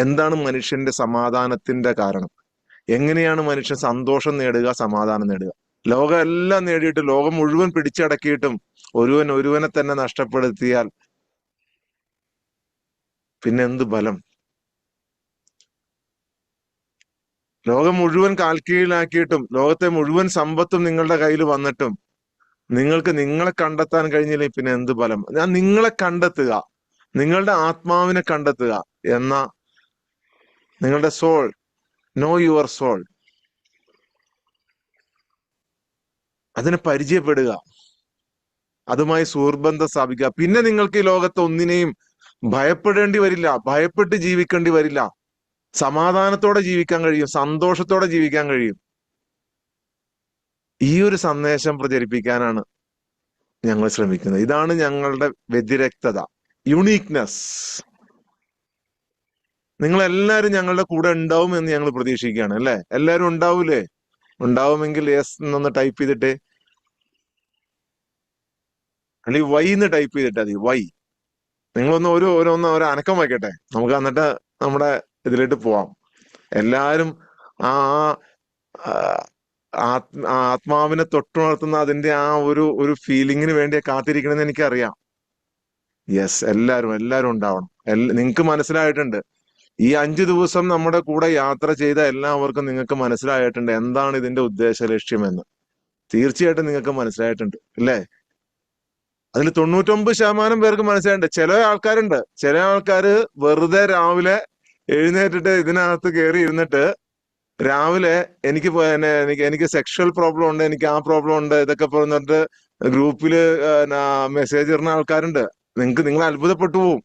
എന്താണ് മനുഷ്യന്റെ സമാധാനത്തിന്റെ കാരണം? എങ്ങനെയാണ് മനുഷ്യൻ സന്തോഷം നേടുക, സമാധാനം നേടുക? ലോകം എല്ലാം നേടിയിട്ട് ലോകം മുഴുവൻ പിടിച്ചടക്കിയിട്ടും ഒരുവനെ തന്നെ നഷ്ടപ്പെടുത്തിയാൽ പിന്നെ എന്ത് ബലം? ലോകം മുഴുവൻ കാൽക്കീഴിലാക്കിയിട്ടും ലോകത്തെ മുഴുവൻ സമ്പത്തും നിങ്ങളുടെ കയ്യിൽ വന്നിട്ടും നിങ്ങൾക്ക് നിങ്ങളെ കണ്ടെത്താൻ കഴിഞ്ഞില്ലേ പിന്നെ എന്ത് ബലം? ഞാൻ നിങ്ങളെ കണ്ടെത്തുക, നിങ്ങളുടെ ആത്മാവിനെ കണ്ടെത്തുക എന്ന നിങ്ങളുടെ സോൾ, നോ യുവർ സോൾ, അതിനെ പരിചയപ്പെടുക, അതുമായി സുഹൃബന്ധം സ്ഥാപിക്കുക. പിന്നെ നിങ്ങൾക്ക് ഈ ലോകത്ത് ഒന്നിനെയും ഭയപ്പെടേണ്ടി വരില്ല, ഭയപ്പെട്ട് ജീവിക്കേണ്ടി വരില്ല. സമാധാനത്തോടെ ജീവിക്കാൻ കഴിയും, സന്തോഷത്തോടെ ജീവിക്കാൻ കഴിയും. ഈ ഒരു സന്ദേശം പ്രചരിപ്പിക്കാനാണ് ഞങ്ങൾ ശ്രമിക്കുന്നത്. ഇതാണ് ഞങ്ങളുടെ വ്യതിരക്തത, യുണീക്നെസ്. നിങ്ങൾ എല്ലാവരും ഞങ്ങളുടെ കൂടെ ഉണ്ടാവും എന്ന് ഞങ്ങൾ പ്രതീക്ഷിക്കുകയാണ്. അല്ലെ? എല്ലാവരും ഉണ്ടാവൂലേ? ഉണ്ടാവുമെങ്കിൽ യെസ് എന്നൊന്ന് ടൈപ്പ് ചെയ്തിട്ട്, അല്ലെങ്കിൽ വൈ എന്ന് ടൈപ്പ് ചെയ്തിട്ട് മതി. വൈ. നിങ്ങളൊന്ന് ഒരു അനക്കം വയ്ക്കട്ടെ, നമുക്ക് എന്നിട്ട് നമ്മുടെ ഇതിലേക്ക് പോവാം. എല്ലാരും ആ ആത്മാവിനെ തൊട്ടുണർത്തുന്ന അതിന്റെ ആ ഒരു ഫീലിങ്ങിന് വേണ്ടി കാത്തിരിക്കണമെന്ന് എനിക്കറിയാം. യെസ്, എല്ലാരും ഉണ്ടാവണം. നിങ്ങൾക്ക് മനസ്സിലായിട്ടുണ്ട്. ഈ 5 ദിവസം നമ്മുടെ കൂടെ യാത്ര ചെയ്ത എല്ലാവർക്കും നിങ്ങൾക്ക് മനസ്സിലായിട്ടുണ്ട് എന്താണ് ഇതിന്റെ ഉദ്ദേശ ലക്ഷ്യമെന്ന്. തീർച്ചയായിട്ടും നിങ്ങൾക്ക് മനസ്സിലായിട്ടുണ്ട് അല്ലേ? അതിൽ 99% പേർക്ക് മനസ്സിലായിട്ടുണ്ട്. ചില ആൾക്കാര് വെറുതെ രാവിലെ എഴുന്നേറ്റിട്ട് ഇതിനകത്ത് കയറി ഇരുന്നിട്ട് രാവിലെ എനിക്ക് സെക്ഷൽ പ്രോബ്ലം ഉണ്ട്, എനിക്ക് ആ പ്രോബ്ലം ഉണ്ട്, ഇതൊക്കെ പറഞ്ഞിട്ട് ഗ്രൂപ്പില് മെസ്സേജ് ഇടുന്ന ആൾക്കാരുണ്ട്. നിങ്ങൾ അത്ഭുതപ്പെട്ടു പോവും.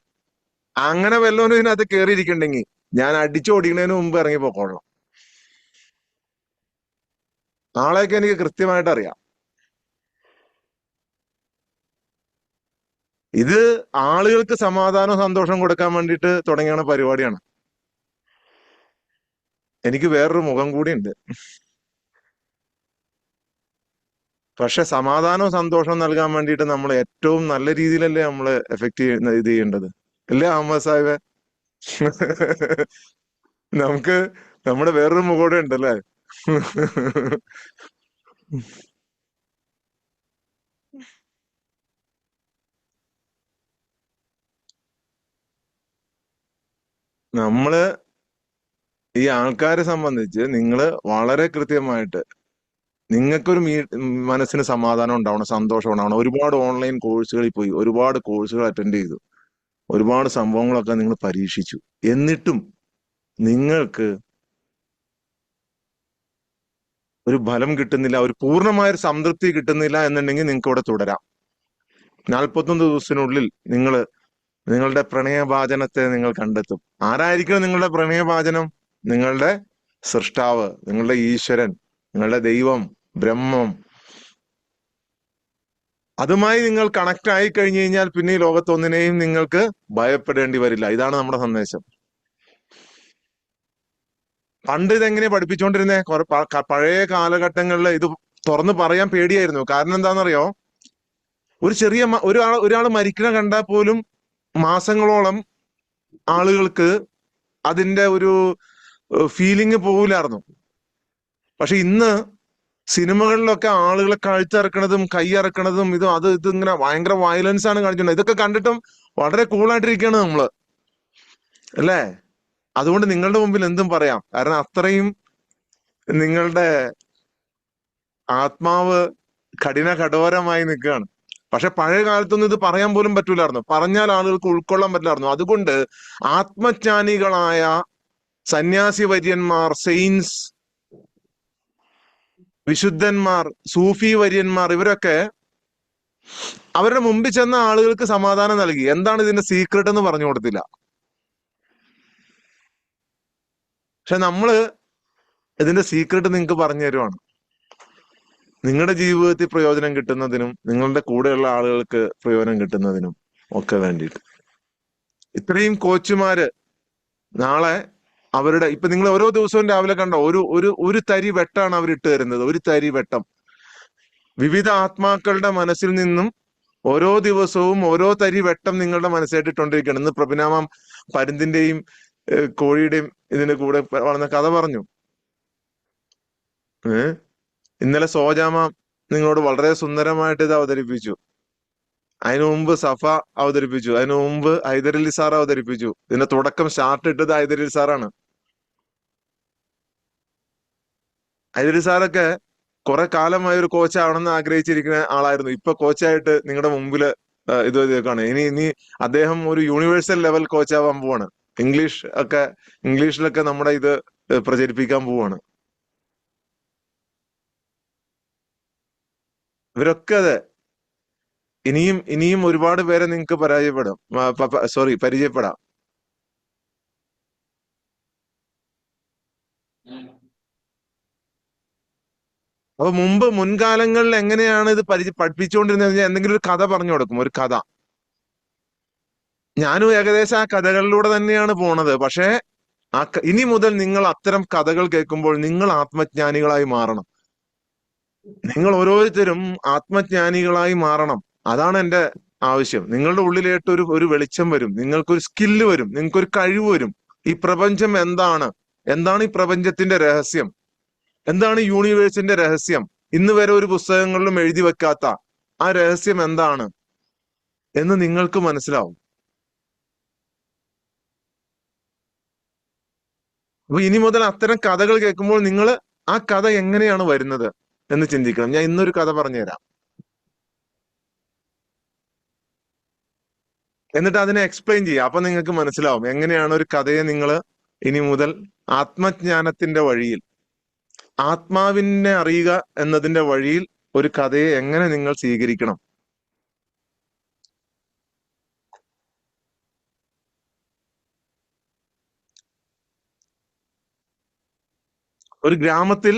അങ്ങനെ വല്ലവനും ഇതിനകത്ത് കയറിയിരിക്കണ്ടെങ്കിൽ ഞാൻ അടിച്ചോടിക്കുന്നതിന് മുമ്പ് ഇറങ്ങി പോക്കോളാം. നാളെയൊക്കെ എനിക്ക് കൃത്യമായിട്ട് അറിയാം. ഇത് ആളുകൾക്ക് സമാധാനവും സന്തോഷം കൊടുക്കാൻ വേണ്ടിയിട്ട് തുടങ്ങിയ പരിപാടിയാണ്. എനിക്ക് വേറൊരു മുഖം കൂടി ഉണ്ട്. പക്ഷെ സമാധാനവും സന്തോഷവും നൽകാൻ വേണ്ടിയിട്ട് നമ്മൾ ഏറ്റവും നല്ല രീതിയിലല്ലേ നമ്മൾ എഫക്ട് ഇത് ചെയ്യേണ്ടത് അല്ലേ അഹമ്മദ് സാഹിബ്? നമുക്ക് നമ്മുടെ വേറൊരു മുഖം ഉണ്ടല്ലേ? നമ്മള് ഈ ആൾക്കാരെ സംബന്ധിച്ച് നിങ്ങൾ വളരെ കൃത്യമായിട്ട് നിങ്ങൾക്കൊരു മനസ്സിന് സമാധാനം ഉണ്ടാവണം, സന്തോഷം ഉണ്ടാവണം. ഒരുപാട് ഓൺലൈൻ കോഴ്സുകളിൽ പോയി, ഒരുപാട് കോഴ്സുകൾ അറ്റൻഡ് ചെയ്തു, ഒരുപാട് സംഭവങ്ങളൊക്കെ നിങ്ങൾ പരീക്ഷിച്ചു. എന്നിട്ടും നിങ്ങൾക്ക് ഒരു ഫലം കിട്ടുന്നില്ല, ഒരു പൂർണ്ണമായൊരു സംതൃപ്തി കിട്ടുന്നില്ല എന്നുണ്ടെങ്കിൽ നിങ്ങൾക്ക് ഇവിടെ തുടരാം. 41 ദിവസത്തിനുള്ളിൽ നിങ്ങളുടെ പ്രണയഭാചനത്തെ നിങ്ങൾ കണ്ടെത്തും. ആരായിരിക്കണം നിങ്ങളുടെ പ്രണയഭാചനം? നിങ്ങളുടെ സൃഷ്ടാവ്, നിങ്ങളുടെ ഈശ്വരൻ, നിങ്ങളുടെ ദൈവം, ബ്രഹ്മം. അതുമായി നിങ്ങൾ കണക്ട് ആയി കഴിഞ്ഞു കഴിഞ്ഞാൽ പിന്നെ ഈ ലോകത്തൊന്നിനെയും നിങ്ങൾക്ക് ഭയപ്പെടേണ്ടി വരില്ല. ഇതാണ് നമ്മുടെ സന്ദേശം. പണ്ട് ഇതെങ്ങനെയാ പഠിപ്പിച്ചുകൊണ്ടിരുന്നേ? പഴയ കാലഘട്ടങ്ങളിൽ ഇത് തുറന്നു പറയാൻ പേടിയായിരുന്നു. കാരണം എന്താണെന്നറിയോ? ഒരു ചെറിയ ഒരാൾ മരിക്കണ കണ്ടാൽ പോലും മാസങ്ങളോളം ആളുകൾക്ക് അതിന്റെ ഒരു ഫീലിംഗ് പോകില്ലായിരുന്നു. പക്ഷെ ഇന്ന് സിനിമകളിലൊക്കെ ആളുകളെ കഴുത്തിറക്കണതും കൈയിറക്കണതും ഇത് ഇങ്ങനെ ഭയങ്കര വയലൻസ് ആണ് കാണിക്കുന്നത്. ഇതൊക്കെ കണ്ടിട്ടും വളരെ കൂളായിട്ടിരിക്കുകയാണ് നമ്മള്, അല്ലേ? അതുകൊണ്ട് നിങ്ങളുടെ മുമ്പിൽ എന്തും പറയാം. കാരണം അത്രയും നിങ്ങളുടെ ആത്മാവ് കഠോരമായി നിൽക്കുകയാണ്. പക്ഷെ പഴയ കാലത്തൊന്നും ഇത് പറയാൻ പോലും പറ്റൂലായിരുന്നു. പറഞ്ഞാൽ ആളുകൾക്ക് ഉൾക്കൊള്ളാൻ പറ്റില്ലായിരുന്നു. അതുകൊണ്ട് ആത്മജ്ഞാനികളായ സന്യാസി വര്യന്മാർ, സെയിൻസ്, വിശുദ്ധന്മാർ, സൂഫി വര്യന്മാർ, ഇവരൊക്കെ അവരുടെ മുമ്പിൽ ചെന്ന ആളുകൾക്ക് സമാധാനം നൽകി. എന്താണ് ഇതിന്റെ സീക്രട്ട് എന്ന് പറഞ്ഞു കൊടുത്തില്ല. പക്ഷെ നമ്മള് ഇതിന്റെ സീക്രട്ട് നിങ്ങൾക്ക് പറഞ്ഞു തരുവാണ്. നിങ്ങളുടെ ജീവിതത്തിൽ പ്രയോജനം കിട്ടുന്നതിനും നിങ്ങളുടെ കൂടെയുള്ള ആളുകൾക്ക് പ്രയോജനം കിട്ടുന്നതിനും ഒക്കെ വേണ്ടിയിട്ട്. ഇത്രയും കോച്ചുമാര് നാളെ അവരുടെ ഇപ്പൊ നിങ്ങൾ ഓരോ ദിവസവും രാവിലെ കണ്ടോ, ഒരു തരി വെട്ടാണ് അവർ ഇട്ട് തരുന്നത്. ഒരു തരി വെട്ടം വിവിധ ആത്മാക്കളുടെ മനസ്സിൽ നിന്നും ഓരോ ദിവസവും ഓരോ തരി വെട്ടം നിങ്ങളുടെ മനസ്സായിട്ട് ഇട്ടുകൊണ്ടിരിക്കുകയാണ്. ഇന്ന് പ്രഭിനാമാം പരുന്തിന്റെയും കോഴിയുടെയും ഇതിന്റെ കൂടെ വളർന്ന കഥ പറഞ്ഞു. ഇന്നലെ സോജാമാം നിങ്ങളോട് വളരെ സുന്ദരമായിട്ട് ഇത് അവതരിപ്പിച്ചു. അതിനു മുമ്പ് സഫ അവതരിപ്പിച്ചു. അതിനു മുമ്പ് ഹൈദരലി സാർ അവതരിപ്പിച്ചു. ഇതിന്റെ തുടക്കം സ്റ്റാർട്ട് ഇട്ടത് ഹൈദരലി സാറാണ്. ഹൈദരലി സാറൊക്കെ കുറെ കാലമായി ഒരു കോച്ചാവണമെന്ന് ആഗ്രഹിച്ചിരിക്കുന്ന ആളായിരുന്നു. ഇപ്പൊ കോച്ചായിട്ട് നിങ്ങളുടെ മുമ്പില് ഇത് ഇതൊക്കെയാണ്. ഇനി അദ്ദേഹം ഒരു യൂണിവേഴ്സൽ ലെവൽ കോച്ചാവാൻ പോവാണ്. ഇംഗ്ലീഷിലൊക്കെ നമ്മുടെ ഇത് പ്രചരിപ്പിക്കാൻ പോവാണ്. ഇവരൊക്കെ അതെ. ഇനിയും ഒരുപാട് പേരെ നിങ്ങൾക്ക് പരിചയപ്പെടാം. അപ്പൊ മുൻകാലങ്ങളിൽ എങ്ങനെയാണ് ഇത് പഠിപ്പിച്ചുകൊണ്ടിരുന്നത്? എന്തെങ്കിലും ഒരു കഥ പറഞ്ഞു കൊടുക്കും, ഒരു കഥ. ഞാനും ഏകദേശം ആ കഥകളിലൂടെ തന്നെയാണ് പോണത്. പക്ഷേ ഇനി മുതൽ നിങ്ങൾ അത്തരം കഥകൾ കേൾക്കുമ്പോൾ നിങ്ങൾ ആത്മജ്ഞാനികളായി മാറണം. നിങ്ങൾ ഓരോരുത്തരും ആത്മജ്ഞാനികളായി മാറണം. അതാണ് എന്റെ ആവശ്യം. നിങ്ങളുടെ ഉള്ളിലേട്ട് ഒരു വെളിച്ചം വരും, നിങ്ങൾക്കൊരു സ്കില്ല് വരും, നിങ്ങൾക്കൊരു കഴിവ് വരും. ഈ പ്രപഞ്ചം എന്താണ് ഈ പ്രപഞ്ചത്തിന്റെ രഹസ്യം, എന്താണ് യൂണിവേഴ്സിന്റെ രഹസ്യം, ഇന്ന് വരെ ഒരു പുസ്തകങ്ങളിലും എഴുതി വെക്കാത്ത ആ രഹസ്യം എന്താണ് എന്ന് നിങ്ങൾക്ക് മനസ്സിലാവും. അപ്പൊ ഇനി മുതൽ അത്തരം കഥകൾ കേൾക്കുമ്പോൾ നിങ്ങൾ ആ കഥ എങ്ങനെയാണ് വരുന്നത് എന്ന് ചിന്തിക്കണം. ഞാൻ ഇന്നൊരു കഥ പറഞ്ഞുതരാം, എന്നിട്ട് അതിനെ എക്സ്പ്ലെയിൻ ചെയ്യാം. അപ്പൊ നിങ്ങൾക്ക് മനസ്സിലാവും എങ്ങനെയാണ് ഒരു കഥയെ നിങ്ങൾ ഇനി മുതൽ ആത്മജ്ഞാനത്തിന്റെ വഴിയിൽ, ആത്മാവിനെ അറിയുക എന്നതിന്റെ വഴിയിൽ ഒരു കഥയെ എങ്ങനെ നിങ്ങൾ സ്വീകരിക്കണം. ഒരു ഗ്രാമത്തിൽ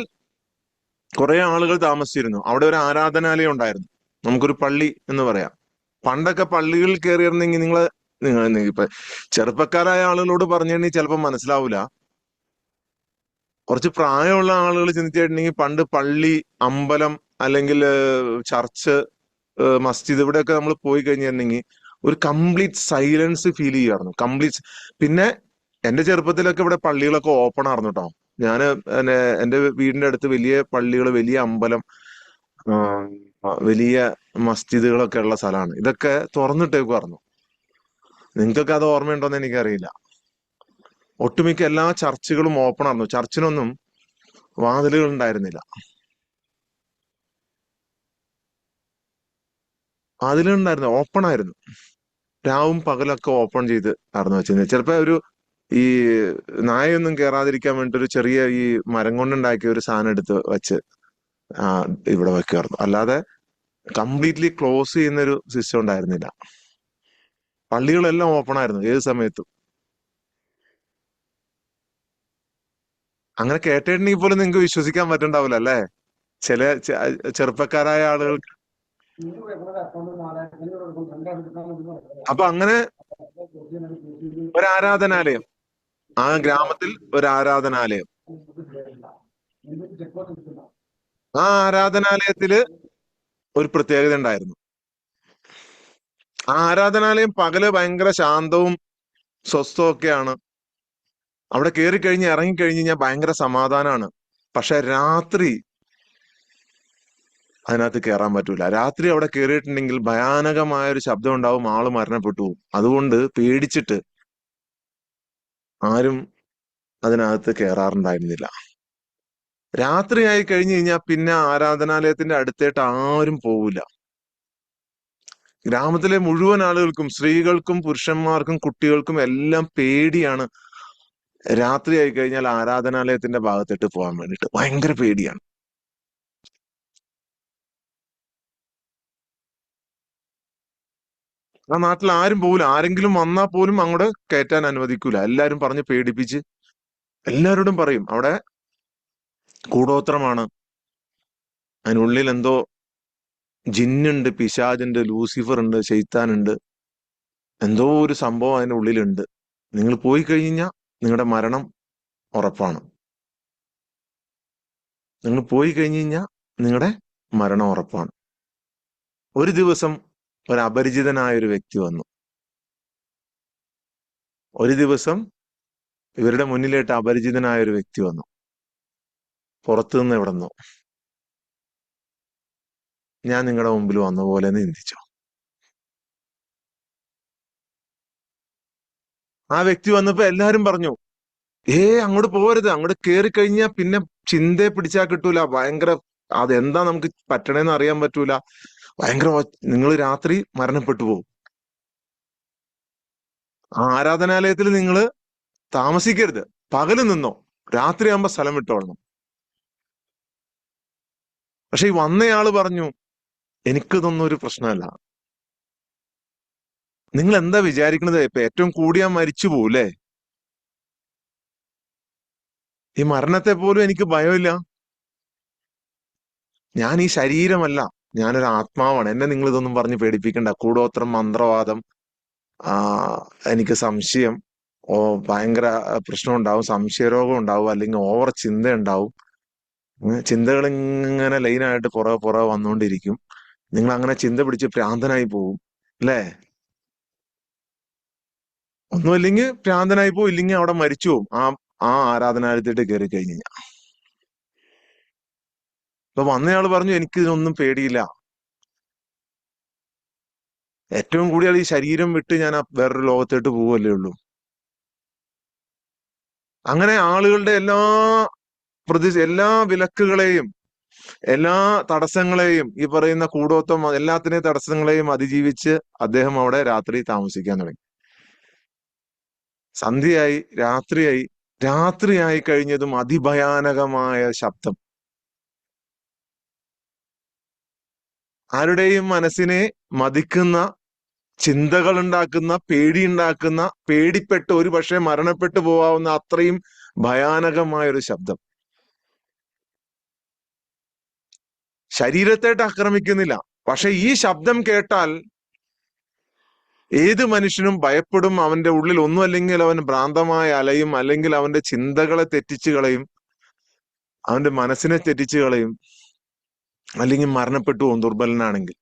കുറെ ആളുകൾ താമസിച്ചിരുന്നു. അവിടെ ഒരു ആരാധനാലയം ഉണ്ടായിരുന്നു. നമുക്കൊരു പള്ളി എന്ന് പറയാം. പണ്ടൊക്കെ പള്ളികളിൽ കയറിയിരുന്നെങ്കിൽ നിങ്ങൾ ഇപ്പൊ ചെറുപ്പക്കാരായ ആളുകളോട് പറഞ്ഞിട്ടുണ്ടെങ്കിൽ ചിലപ്പോൾ മനസ്സിലാവൂല. കുറച്ച് പ്രായമുള്ള ആളുകൾ ചിന്തിച്ചിട്ടുണ്ടെങ്കിൽ പണ്ട് പള്ളി, അമ്പലം അല്ലെങ്കിൽ ചർച്ച്, മസ്ജിദ് ഇവിടെയൊക്കെ നമ്മൾ പോയി കഴിഞ്ഞിട്ടുണ്ടെങ്കിൽ ഒരു കംപ്ലീറ്റ് സൈലൻസ് ഫീൽ ചെയ്യുമായിരുന്നു. പിന്നെ എന്റെ ചെറുപ്പത്തിലൊക്കെ ഇവിടെ പള്ളികളൊക്കെ ഓപ്പൺ ആയിരുന്നു കേട്ടോ. ഞാന് എന്റെ വീടിന്റെ അടുത്ത് വലിയ പള്ളികൾ, വലിയ അമ്പലം, വലിയ മസ്ജിദുകളൊക്കെ ഉള്ള സ്ഥലമാണ്. ഇതൊക്കെ തുറന്നിട്ടേക്കുമായിരുന്നു. നിങ്ങൾക്കൊക്കെ അത് ഓർമ്മയുണ്ടോന്ന് എനിക്കറിയില്ല. ഒട്ടുമിക്ക എല്ലാ ചർച്ചുകളും ഓപ്പൺ ആയിരുന്നു. ചർച്ചിനൊന്നും വാതിലുകൾ ഉണ്ടായിരുന്നില്ല. വാതിലുണ്ടായിരുന്നു, ഓപ്പൺ ആയിരുന്നു. രാവും പകലൊക്കെ ഓപ്പൺ ചെയ്ത് ആയിരുന്നു വെച്ചിരുന്നത്. ചിലപ്പോ ഈ നായൊന്നും കയറാതിരിക്കാൻ വേണ്ടിട്ട് ഒരു ചെറിയ ഈ മരം കൊണ്ടുണ്ടാക്കിയ ഒരു സാധനം എടുത്ത് വെച്ച് ഇവിടെ വെക്കുമായിരുന്നു. അല്ലാതെ കംപ്ലീറ്റ്ലി ക്ലോസ് ചെയ്യുന്നൊരു സിസ്റ്റം ഉണ്ടായിരുന്നില്ല. പള്ളികളെല്ലാം ഓപ്പൺ ആയിരുന്നു ഏത് സമയത്തും. അങ്ങനെ കേട്ടിട്ടുണ്ടെങ്കിൽ പോലും നിങ്ങൾക്ക് വിശ്വസിക്കാൻ പറ്റുണ്ടാവില്ല അല്ലേ? ചില ചെറുപ്പക്കാരായ ആളുകൾക്ക്. അപ്പൊ അങ്ങനെ ഒരു ആരാധനാലയം, ആ ഗ്രാമത്തിൽ ഒരു ആരാധനാലയം. ആ ആരാധനാലയത്തില് ഒരു പ്രത്യേകത ഉണ്ടായിരുന്നു. ആ ആരാധനാലയം പകല് ഭയങ്കര ശാന്തവും സ്വസ്ഥവും ഒക്കെയാണ്. അവിടെ കയറി കഴിഞ്ഞ് ഇറങ്ങിക്കഴിഞ്ഞ് കഴിഞ്ഞാൽ ഭയങ്കര സമാധാനമാണ്. പക്ഷെ രാത്രി അതിനകത്ത് കയറാൻ പറ്റൂല. രാത്രി അവിടെ കയറിയിട്ടുണ്ടെങ്കിൽ ഭയാനകമായ ഒരു ശബ്ദം ഉണ്ടാവും, ആള് മരണപ്പെട്ടു പോകും. അതുകൊണ്ട് പേടിച്ചിട്ട് ആരും അതിനകത്ത് കയറാറുണ്ടായിരുന്നില്ല. രാത്രിയായി കഴിഞ്ഞു കഴിഞ്ഞാൽ പിന്നെ ആരാധനാലയത്തിന്റെ അടുത്തേട്ട് ആരും പോവില്ല. ഗ്രാമത്തിലെ മുഴുവൻ ആളുകൾക്കും, സ്ത്രീകൾക്കും പുരുഷന്മാർക്കും കുട്ടികൾക്കും എല്ലാം പേടിയാണ്. രാത്രിയായി കഴിഞ്ഞാൽ ആരാധനാലയത്തിന്റെ ഭാഗത്തേട്ട് പോകാൻ വേണ്ടിയിട്ട് ഭയങ്കര പേടിയാണ്. ആ നാട്ടിൽ ആരും പോവില്ല. ആരെങ്കിലും വന്നാൽ പോലും അങ്ങോട്ട് കയറ്റാൻ അനുവദിക്കൂല. എല്ലാരും പറഞ്ഞ് പേടിപ്പിച്ച് എല്ലാവരോടും പറയും അവിടെ കൂടോത്രമാണ്. അതിനുള്ളിൽ എന്തോ ജിന്നുണ്ട്, പിശാചുണ്ട്, ലൂസിഫർ ഉണ്ട്, ശൈത്താനുണ്ട്. എന്തോ ഒരു സംഭവം അതിന്റെ ഉള്ളിലുണ്ട്. നിങ്ങൾ പോയി കഴിഞ്ഞാൽ നിങ്ങളുടെ മരണം ഉറപ്പാണ്. നിങ്ങൾ പോയി കഴിഞ്ഞു കഴിഞ്ഞാൽ നിങ്ങളുടെ മരണം ഉറപ്പാണ്. ഒരു ദിവസം ഒരു അപരിചിതനായ ഒരു വ്യക്തി വന്നു. ഒരു ദിവസം ഇവരുടെ മുന്നിലേട്ട് അപരിചിതനായ ഒരു വ്യക്തി വന്നു. പുറത്തു നിന്ന് എവിടെ നിന്നോ. ഞാൻ നിങ്ങളുടെ മുമ്പിൽ വന്ന പോലെ ചിന്തിച്ചു. ആ വ്യക്തി വന്നപ്പോ എല്ലാരും പറഞ്ഞു, അങ്ങോട്ട് പോകരുത്, അങ്ങോട്ട് കേറി കഴിഞ്ഞാൽ പിന്നെ ചിന്തയെ പിടിച്ചാൽ കിട്ടൂല, ഭയങ്കര അതെന്താ നമുക്ക് പറ്റണേന്ന് അറിയാൻ പറ്റൂല, ഭയങ്കര നിങ്ങൾ രാത്രി മരണപ്പെട്ടു പോകും. ആ ആരാധനാലയത്തിൽ നിങ്ങൾ താമസിക്കരുത്, പകല് നിന്നോ, രാത്രിയാകുമ്പോ സ്ഥലം വിട്ടോളണം. പക്ഷെ ഈ വന്നയാള് പറഞ്ഞു, എനിക്കിതൊന്നും ഒരു പ്രശ്നമല്ല. നിങ്ങൾ എന്താ വിചാരിക്കുന്നത്? ഇപ്പൊ ഏറ്റവും കൂടിയാ മരിച്ചു പോകൂലേ? ഈ മരണത്തെ പോലും എനിക്ക് ഭയമില്ല. ഞാൻ ഈ ശരീരമല്ല, ഞാനൊരു ആത്മാവാണ്. എന്നെ നിങ്ങൾ ഇതൊന്നും പറഞ്ഞ് പേടിപ്പിക്കണ്ട. കൂടോത്രം, മന്ത്രവാദം, ആ എനിക്ക് സംശയം, ഭയങ്കര പ്രശ്നം ഉണ്ടാവും, സംശയരോഗം ഉണ്ടാവും, അല്ലെങ്കിൽ ഓവർ ചിന്ത ഉണ്ടാവും. ചിന്തകൾ ഇങ്ങനെ ലൈനായിട്ട് പുറകെ വന്നുകൊണ്ടിരിക്കും. നിങ്ങൾ അങ്ങനെ ചിന്ത പിടിച്ച് ഭ്രാന്തനായി പോവും, അല്ലേ? ഒന്നുമില്ലെങ്കിൽ ഭ്രാന്തനായി പോവും, ഇല്ലെങ്കിൽ അവിടെ മരിച്ചു പോവും ആ ആരാധനാലയത്തിട്ട് കയറി കഴിഞ്ഞു കഴിഞ്ഞാൽ. അപ്പൊ വന്നയാള് പറഞ്ഞു, എനിക്ക് ഇതിനൊന്നും പേടിയില്ല. ഏറ്റവും കൂടിയാൽ ഈ ശരീരം വിട്ട് ഞാൻ വേറൊരു ലോകത്തോട്ട് പോവല്ലേ ഉള്ളൂ. അങ്ങനെ ആളുകളുടെ എല്ലാ വിലക്കുകളെയും, എല്ലാ തടസ്സങ്ങളെയും, ഈ പറയുന്ന കൂടോത്വം എല്ലാത്തിനെയും തടസ്സങ്ങളെയും അതിജീവിച്ച് അദ്ദേഹം അവിടെ രാത്രി താമസിക്കാൻ തുടങ്ങി. സന്ധ്യയായി, രാത്രിയായി കഴിഞ്ഞതും അതിഭയാനകമായ ശബ്ദം. ആരുടെയും മനസ്സിനെ മതിക്കുന്ന, ചിന്തകൾ ഉണ്ടാക്കുന്ന, പേടിയുണ്ടാക്കുന്ന, പേടിപ്പെട്ട് ഒരു പക്ഷെ മരണപ്പെട്ടു പോവാവുന്ന അത്രയും ഭയാനകമായ ഒരു ശബ്ദം. ശരീരത്തേട്ട് ആക്രമിക്കുന്നില്ല, പക്ഷെ ഈ ശബ്ദം കേട്ടാൽ ഏത് മനുഷ്യനും ഭയപ്പെടും. അവന്റെ ഉള്ളിൽ ഒന്നും അല്ലെങ്കിൽ അവൻ ഭ്രാന്തമായ അലയും, അല്ലെങ്കിൽ അവന്റെ ചിന്തകളെ തെറ്റിച്ചു കളയും, അവന്റെ മനസ്സിനെ തെറ്റിച്ചു കളയും, അല്ലെങ്കിൽ മരണപ്പെട്ടു പോകും ദുർബലനാണെങ്കിൽ.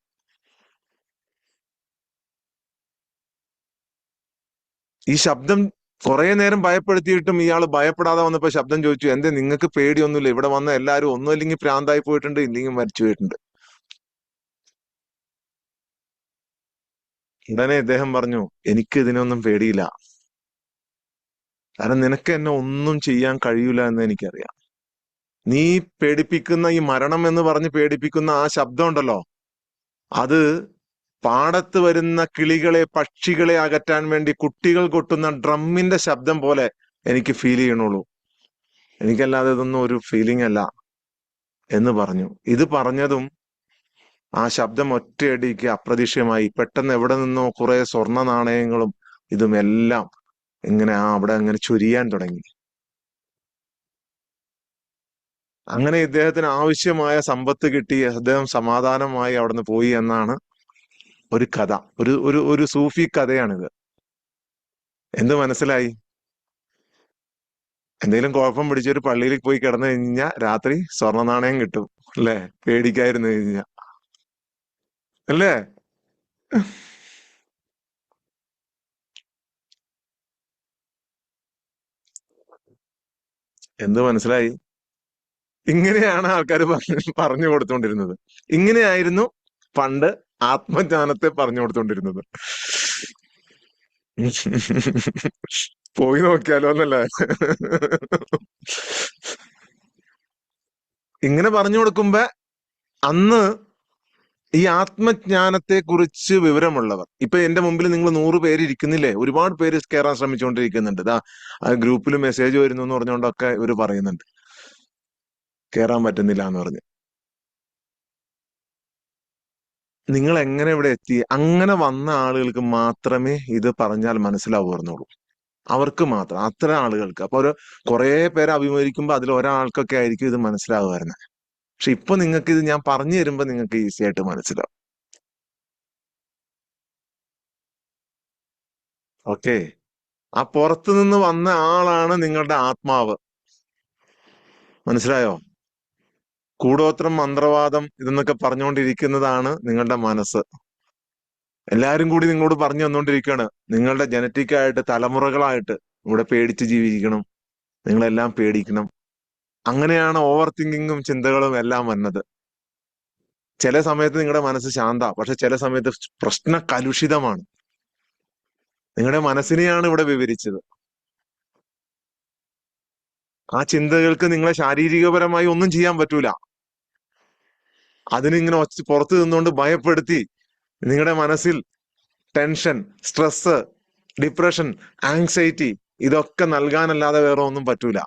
ഈ ശബ്ദം കുറെ നേരം ഭയപ്പെടുത്തിയിട്ടും ഇയാൾ ഭയപ്പെടാതെ വന്നപ്പോ ശബ്ദം ചോദിച്ചു, എന്തേ നിങ്ങൾക്ക് പേടിയൊന്നുമില്ല? ഇവിടെ വന്ന എല്ലാവരും ഒന്നും അല്ലെങ്കിൽ ഭ്രാന്തായി പോയിട്ടുണ്ട്, ഇല്ലെങ്കിൽ മരിച്ചു പോയിട്ടുണ്ട്. ഉടനെ ഇദ്ദേഹം പറഞ്ഞു, എനിക്ക് ഇതിനൊന്നും പേടിയില്ല. കാരണം നിനക്ക് എന്നെ ഒന്നും ചെയ്യാൻ കഴിയൂല എന്ന് എനിക്കറിയാം. നീ പേടിപ്പിക്കുന്ന ഈ മരണം എന്ന് പറഞ്ഞ് പേടിപ്പിക്കുന്ന ആ ശബ്ദം ഉണ്ടല്ലോ, അത് പാടത്ത് വരുന്ന കിളികളെ, പക്ഷികളെ അകറ്റാൻ വേണ്ടി കുട്ടികൾ കൊട്ടുന്ന ഡ്രമ്മിന്റെ ശബ്ദം പോലെ എനിക്ക് ഫീൽ ചെയ്യണുള്ളൂ. എനിക്കല്ലാതെ ഇതൊന്നും ഒരു ഫീലിംഗ് അല്ല എന്ന് പറഞ്ഞു. ഇത് പറഞ്ഞതും ആ ശബ്ദം ഒറ്റയടിക്ക് അപ്രതീക്ഷിതമായി. പെട്ടെന്ന് എവിടെ നിന്നോ കുറെ സ്വർണ്ണ നാണയങ്ങളും ഇതുമെല്ലാം ഇങ്ങനെ അവിടെ അങ്ങനെ ചൊരിയാൻ തുടങ്ങി. അങ്ങനെ ഇദ്ദേഹത്തിന് ആവശ്യമായ സമ്പത്ത് കിട്ടി, അദ്ദേഹം സമാധാനമായി അവിടുന്ന് പോയി എന്നാണ് ഒരു കഥ. ഒരു ഒരു ഒരു സൂഫി കഥയാണിത്. എന്ത് മനസ്സിലായി? എന്തെങ്കിലും കുഴപ്പം പിടിച്ചൊരു പള്ളിയിൽ പോയി കിടന്നു കഴിഞ്ഞാൽ രാത്രി സ്വർണ്ണ നാണയം കിട്ടും, അല്ലേ? പേടിക്കായിരുന്നു കഴിഞ്ഞാൽ, അല്ലേ? എന്ത് മനസ്സിലായി? ഇങ്ങനെയാണ് ആൾക്കാർ പറഞ്ഞു കൊടുത്തോണ്ടിരുന്നത്. ഇങ്ങനെയായിരുന്നു പണ്ട് ആത്മജ്ഞാനത്തെ പറഞ്ഞു കൊടുത്തോണ്ടിരുന്നത്. പോയി നോക്കിയാലോ എന്നല്ലേ? ഇങ്ങനെ പറഞ്ഞു കൊടുക്കുമ്പോ അന്ന് ഈ ആത്മജ്ഞാനത്തെ കുറിച്ച് വിവരമുള്ളവർ, ഇപ്പൊ എന്റെ മുമ്പിൽ നിങ്ങൾ 100 പേര് ഇരിക്കുന്നില്ലേ? ഒരുപാട് പേര് കയറാൻ ശ്രമിച്ചുകൊണ്ടിരിക്കുന്നുണ്ട്. ആ ഗ്രൂപ്പിൽ മെസ്സേജ് വരുന്നു എന്ന് പറഞ്ഞുകൊണ്ടൊക്കെ ഇവര് പറയുന്നുണ്ട് കയറാൻ പറ്റുന്നില്ല എന്ന് പറഞ്ഞ്. നിങ്ങൾ എങ്ങനെ ഇവിടെ എത്തി? അങ്ങനെ വന്ന ആളുകൾക്ക് മാത്രമേ ഇത് പറഞ്ഞാൽ മനസ്സിലാവുന്നുള്ളൂ. അവർക്ക് മാത്രം, അത്ര ആളുകൾക്ക്. അപ്പൊ ഒരു കുറെ പേരെ അഭിമുഖീകരിക്കുമ്പോൾ അതിൽ ഒരാൾക്കൊക്കെ ആയിരിക്കും ഇത് മനസ്സിലാകുമായിരുന്നത്. പക്ഷെ ഇപ്പൊ നിങ്ങൾക്ക് ഇത് ഞാൻ പറഞ്ഞു തരുമ്പോ നിങ്ങൾക്ക് ഈസി ആയിട്ട് മനസ്സിലാവും. ഓക്കെ, ആ പുറത്തു നിന്ന് വന്ന ആളാണ് നിങ്ങളുടെ ആത്മാവ്. മനസ്സിലായോ? കൂടോത്രം, മന്ത്രവാദം ഇതെന്നൊക്കെ പറഞ്ഞുകൊണ്ടിരിക്കുന്നതാണ് നിങ്ങളുടെ മനസ്സ്. എല്ലാരും കൂടി നിങ്ങളോട് പറഞ്ഞു തന്നുകൊണ്ടിരിക്കുകയാണ്, നിങ്ങളുടെ ജനറ്റിക് ആയിട്ട് തലമുറകളായിട്ട് ഇവിടെ പേടിച്ച് ജീവിക്കണം, നിങ്ങളെല്ലാം പേടിക്കണം. അങ്ങനെയാണ് ഓവർ തിങ്കിങ്ങും ചിന്തകളും എല്ലാം വന്നത്. ചില സമയത്ത് നിങ്ങളുടെ മനസ്സ് ശാന്ത, പക്ഷെ ചില സമയത്ത് പ്രശ്ന കലുഷിതമാണ്. നിങ്ങളുടെ മനസ്സിനെയാണ് ഇവിടെ വിവരിച്ചത്. ആ ചിന്തകൾക്ക് നിങ്ങളെ ശാരീരികപരമായി ഒന്നും ചെയ്യാൻ പറ്റൂല. അതിനിങ്ങനെ പുറത്തു നിന്നുകൊണ്ട് ഭയപ്പെടുത്തി നിങ്ങളുടെ മനസ്സിൽ ടെൻഷൻ, സ്ട്രെസ്, ഡിപ്രഷൻ, ആങ്സൈറ്റി ഇതൊക്കെ നൽകാനല്ലാതെ വേറെ ഒന്നും പറ്റൂല.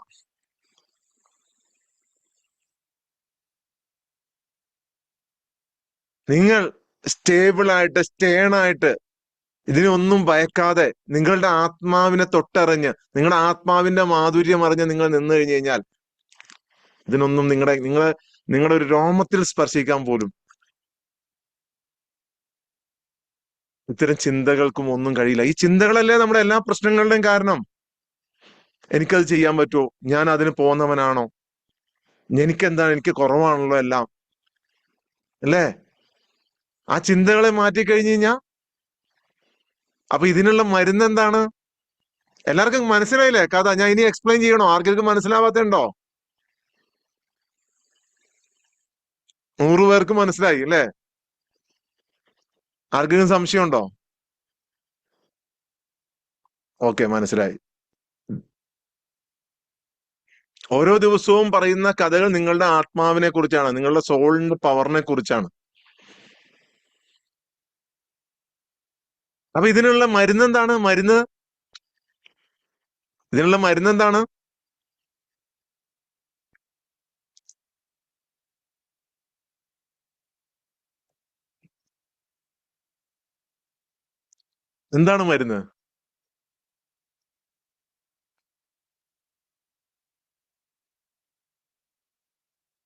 നിങ്ങൾ സ്റ്റേബിൾ ആയിട്ട്, സ്റ്റേൺ ആയിട്ട്, ഇതിനൊന്നും ഭയക്കാതെ നിങ്ങളുടെ ആത്മാവിനെ തൊട്ടറിഞ്ഞ്, നിങ്ങളുടെ ആത്മാവിന്റെ മാധുര്യം അറിഞ്ഞ് നിങ്ങൾ നിന്ന് കഴിഞ്ഞു കഴിഞ്ഞാൽ ഇതിനൊന്നും നിങ്ങളുടെ ഒരു രോമത്തിൽ സ്പർശിക്കാൻ പോലും ഇത്തരം ചിന്തകൾക്കും ഒന്നും കഴിയില്ല. ഈ ചിന്തകളല്ലേ നമ്മുടെ എല്ലാ പ്രശ്നങ്ങളുടെയും കാരണം. എനിക്കത് ചെയ്യാൻ പറ്റുമോ? ഞാൻ അതിന് പോകുന്നവനാണോ? എനിക്കെന്താണ്, എനിക്ക് കുറവാണല്ലോ എല്ലാം, അല്ലേ? ആ ചിന്തകളെ മാറ്റിക്കഴിഞ്ഞു കഴിഞ്ഞാൽ അപ്പൊ ഇതിനുള്ള മരുന്ന് എന്താണ്? എല്ലാവർക്കും മനസ്സിലായില്ലേ കഥ? ഞാൻ ഇനി എക്സ്പ്ലെയിൻ ചെയ്യണോ? ആർക്കും മനസ്സിലാവാത്തുണ്ടോ? 100 പേർക്ക് മനസ്സിലായി അല്ലേ? ആർക്കെങ്കിലും സംശയമുണ്ടോ? ഓക്കെ, മനസ്സിലായി. ഓരോ ദിവസവും പറയുന്ന കഥകൾ നിങ്ങളുടെ ആത്മാവിനെ കുറിച്ചാണ്, നിങ്ങളുടെ സോളിന്റെ പവറിനെ കുറിച്ചാണ്. അപ്പൊ ഇതിനുള്ള മരുന്ന് എന്താണ്? ഇതിനുള്ള മരുന്ന് എന്താണ്? എന്താണ് മരുന്ന്?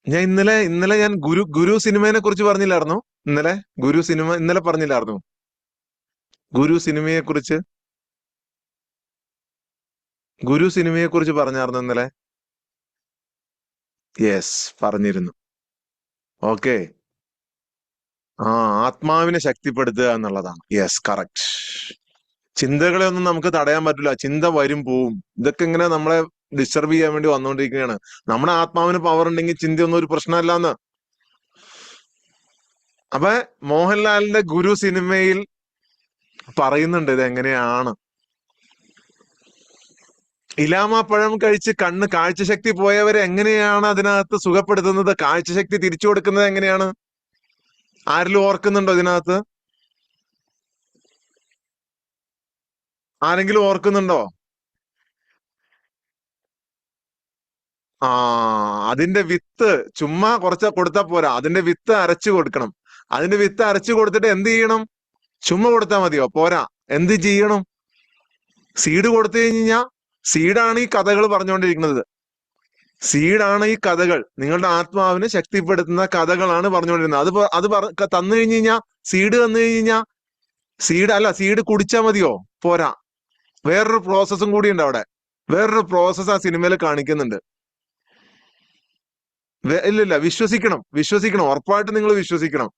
ഞാൻ ഇന്നലെ ഞാൻ ഗുരു സിനിമയെ കുറിച്ച് പറഞ്ഞില്ലായിരുന്നോ? ഗുരു സിനിമ ഇന്നലെ പറഞ്ഞില്ലായിരുന്നു? ഗുരു സിനിമയെ കുറിച്ച് പറഞ്ഞായിരുന്നു ഇന്നലെ. യെസ്, പറഞ്ഞിരുന്നു. ഓക്കെ, ആ ആത്മാവിനെ ശക്തിപ്പെടുത്തുക എന്നുള്ളതാണ്. Yes, correct. ചിന്തകളെ ഒന്നും നമുക്ക് തടയാൻ പറ്റില്ല. ചിന്ത വരും പോവും. ഇതൊക്കെ ഇങ്ങനെ നമ്മളെ ഡിസ്റ്റർബ് ചെയ്യാൻ വേണ്ടി വന്നുകൊണ്ടിരിക്കുകയാണ്. നമ്മുടെ ആത്മാവിന് പവർ ഉണ്ടെങ്കിൽ ചിന്തയൊന്നും ഒരു പ്രശ്നമല്ലാന്ന്. അപ്പൊ മോഹൻലാലിന്റെ ഗുരു സിനിമയിൽ പറയുന്നുണ്ട് ഇതെങ്ങനെയാണ്. ഇലാമാപ്പഴം കഴിച്ച് കാഴ്ചശക്തി പോയവരെ എങ്ങനെയാണ് അതിനകത്ത് സുഖപ്പെടുത്തുന്നത്, കാഴ്ചശക്തി തിരിച്ചു കൊടുക്കുന്നത് എങ്ങനെയാണ്? ആരെങ്കിലും ഓർക്കുന്നുണ്ടോ ഇതിനകത്ത്? ആരെങ്കിലും ഓർക്കുന്നുണ്ടോ? ആ, അതിന്റെ വിത്ത് ചുമ്മാ കുറച്ച് കൊടുത്താൽ പോരാ, അതിന്റെ വിത്ത് അരച്ചു കൊടുക്കണം. അതിന്റെ വിത്ത് അരച്ചു കൊടുത്തിട്ട് എന്ത് ചെയ്യണം? ചുമ്മാ കൊടുത്താൽ മതിയോ? പോരാ, എന്ത് ചെയ്യണം? സീഡ് കൊടുത്തു കഴിഞ്ഞാൽ, സീഡാണ് ഈ കഥകൾ പറഞ്ഞുകൊണ്ടിരിക്കുന്നത്. സീഡാണ് ഈ കഥകൾ, നിങ്ങളുടെ ആത്മാവിനെ ശക്തിപ്പെടുത്തുന്ന കഥകളാണ് പറഞ്ഞുകൊണ്ടിരുന്നത്. അത് തന്നു കഴിഞ്ഞു കഴിഞ്ഞാൽ, സീഡ് തന്നു കഴിഞ്ഞാൽ, സീഡ് കുടിച്ചാൽ മതിയോ? പോരാ, വേറൊരു പ്രോസസ്സും കൂടി ഉണ്ട് അവിടെ. വേറൊരു പ്രോസസ്സ് ആ സിനിമയിൽ കാണിക്കുന്നുണ്ട്. ഇല്ലില്ല, വിശ്വസിക്കണം. ഉറപ്പായിട്ട് നിങ്ങൾ വിശ്വസിക്കണം.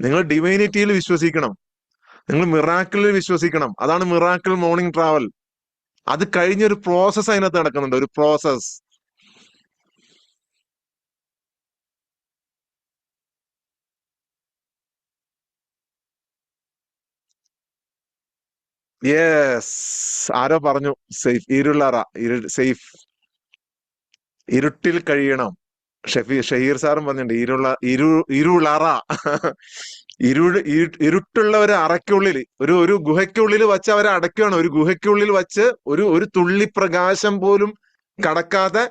നിങ്ങൾ ഡിവൈനിറ്റിയിൽ വിശ്വസിക്കണം. നിങ്ങൾ മിറാക്കിളിൽ വിശ്വസിക്കണം. അതാണ് മിറാക്കിൾ മോർണിംഗ് ട്രാവൽ. അത് കഴിഞ്ഞൊരു പ്രോസസ്സ് അതിനകത്ത് നടക്കുന്നുണ്ട്, ഒരു പ്രോസസ്. യെസ്, ആരോ പറഞ്ഞു സേഫ്, സേഫ്, ഇരുട്ടിൽ കഴിയണം. ഷഹീർ സാറും പറഞ്ഞിട്ടുണ്ട് ഇരുളറ. ഇരുട്ടുള്ള ഒരു അറയ്ക്കുള്ളിൽ, ഒരു ഗുഹയ്ക്കുള്ളിൽ വച്ച് അവരെ അടയ്ക്കുകയാണ്. ഒരു ഗുഹയ്ക്കുള്ളിൽ വച്ച് ഒരു തുള്ളി പ്രകാശം പോലും കടക്കാതെ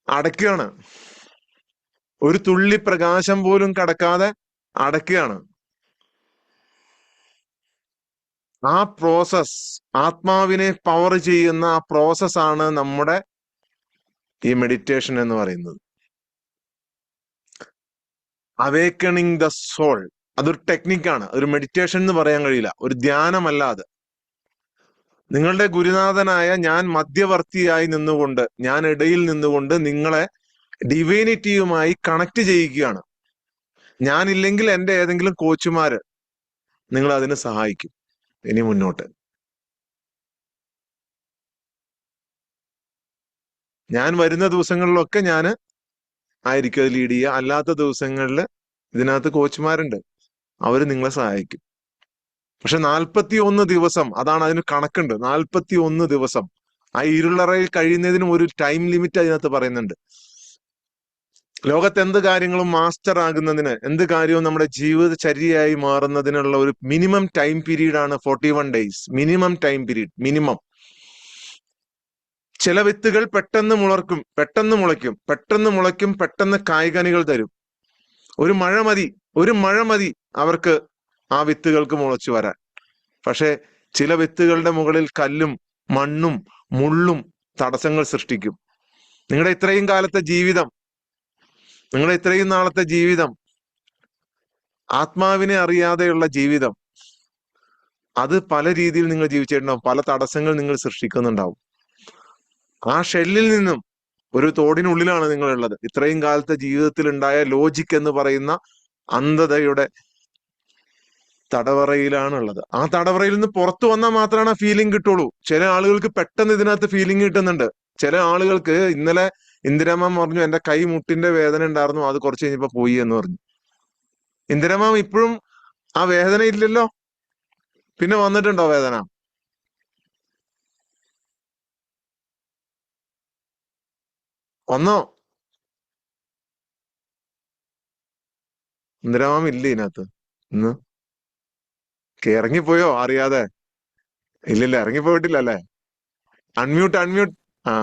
അടയ്ക്കുകയാണ്. ഒരു തുള്ളി പ്രകാശം പോലും കടക്കാതെ അടയ്ക്കുകയാണ്. ആ പ്രോസസ്, ആത്മാവിനെ പവർ ചെയ്യുന്ന ആ പ്രോസസ് ആണ് നമ്മുടെ ഈ മെഡിറ്റേഷൻ എന്ന് പറയുന്നത്. അവേക്കണിങ് ദ സോൾ, അതൊരു ടെക്നിക്കാണ്. ഒരു മെഡിറ്റേഷൻ എന്ന് പറയാൻ കഴിയില്ല, ഒരു ധ്യാനമല്ല അത്. നിങ്ങളുടെ ഗുരുനാഥനായ ഞാൻ മധ്യവർത്തിയായി നിന്നുകൊണ്ട്, ഞാൻ ഇടയിൽ നിന്നുകൊണ്ട് നിങ്ങളെ ഡിവൈനിറ്റിയുമായി കണക്ട് ചെയ്യിക്കുകയാണ്. ഞാനില്ലെങ്കിൽ എൻ്റെ ഏതെങ്കിലും കോച്ചുമാര് നിങ്ങൾ അതിന് സഹായിക്കും ഇനി മുന്നോട്ട്. ഞാൻ വരുന്ന ദിവസങ്ങളിലൊക്കെ ഞാൻ ആയിരിക്കും അത് ലീഡ് ചെയ്യുക. അല്ലാത്ത ദിവസങ്ങളിൽ ഇതിനകത്ത് കോച്ചുമാരുണ്ട്, അവര് നിങ്ങളെ സഹായിക്കും. പക്ഷെ 41 ദിവസം, അതാണ് അതിന് കണക്കുണ്ട്. 41 ദിവസം ആ ഇരുളറയിൽ കഴിയുന്നതിനും ഒരു ടൈം ലിമിറ്റ് അതിനകത്ത് പറയുന്നുണ്ട്. ലോകത്ത് എന്ത് കാര്യങ്ങളും മാസ്റ്റർ ആകുന്നതിന്, എന്ത് കാര്യവും നമ്മുടെ ജീവിതചര്യയായി മാറുന്നതിനുള്ള ഒരു മിനിമം ടൈം പീരീഡ് ആണ് 41 days. Minimum time period, minimum. ചില വിത്തുകൾ പെട്ടെന്ന് മുളയ്ക്കും, പെട്ടെന്ന് കായ്കനികൾ തരും. ഒരു മഴ മതി അവർക്ക് ആ വിത്തുകൾക്ക് മുളച്ചു വരാൻ. പക്ഷെ ചില വിത്തുകളുടെ മുകളിൽ കല്ലും മണ്ണും മുള്ളും തടസ്സങ്ങൾ സൃഷ്ടിക്കും. നിങ്ങളുടെ ഇത്രയും കാലത്തെ ജീവിതം, നിങ്ങളുടെ ഇത്രയും നാളത്തെ ജീവിതം, ആത്മാവിനെ അറിയാതെയുള്ള ജീവിതം, അത് പല രീതിയിൽ നിങ്ങൾ ജീവിച്ചിട്ടുണ്ടാവും. പല തടസ്സങ്ങൾ നിങ്ങൾ സൃഷ്ടിക്കുന്നുണ്ടാവും. ആ ഷെല്ലിൽ നിന്നും, ഒരു തോടിനുള്ളിലാണ് നിങ്ങൾ ഉള്ളത്. ഇത്രയും കാലത്തെ ജീവിതത്തിൽ ഉണ്ടായ ലോജിക് എന്ന് പറയുന്ന അന്ധതയുടെ തടവറയിലാണുള്ളത്. ആ തടവറയിൽ നിന്ന് പുറത്തു വന്നാൽ മാത്രമാണ് ആ ഫീലിംഗ് കിട്ടുള്ളൂ. ചില ആളുകൾക്ക് പെട്ടെന്ന് ഇതിനകത്ത് ഫീലിംഗ് കിട്ടുന്നുണ്ട്. ചില ആളുകൾക്ക് ഇന്നലെ ഇന്ദിരാമാം പറഞ്ഞു എന്റെ കൈ മുട്ടിന്റെ വേദന ഉണ്ടായിരുന്നു, അത് കുറച്ച് കഴിഞ്ഞപ്പോ പോയി എന്ന് പറഞ്ഞു. ഇന്ദിരാമാം ഇപ്പോഴും ആ വേദന ഇല്ലല്ലോ, പിന്നെ വന്നിട്ടുണ്ടോ വേദന? വന്നോ? ഇന്ദിരാമാം ഇല്ല ഇതിനകത്ത് ഇന്ന്. ഇറങ്ങിപ്പോയോ അറിയാതെ? ഇല്ലില്ല, ഇറങ്ങിപ്പോയിട്ടില്ല അല്ലേ? അൺമ്യൂട്ട്. ആ,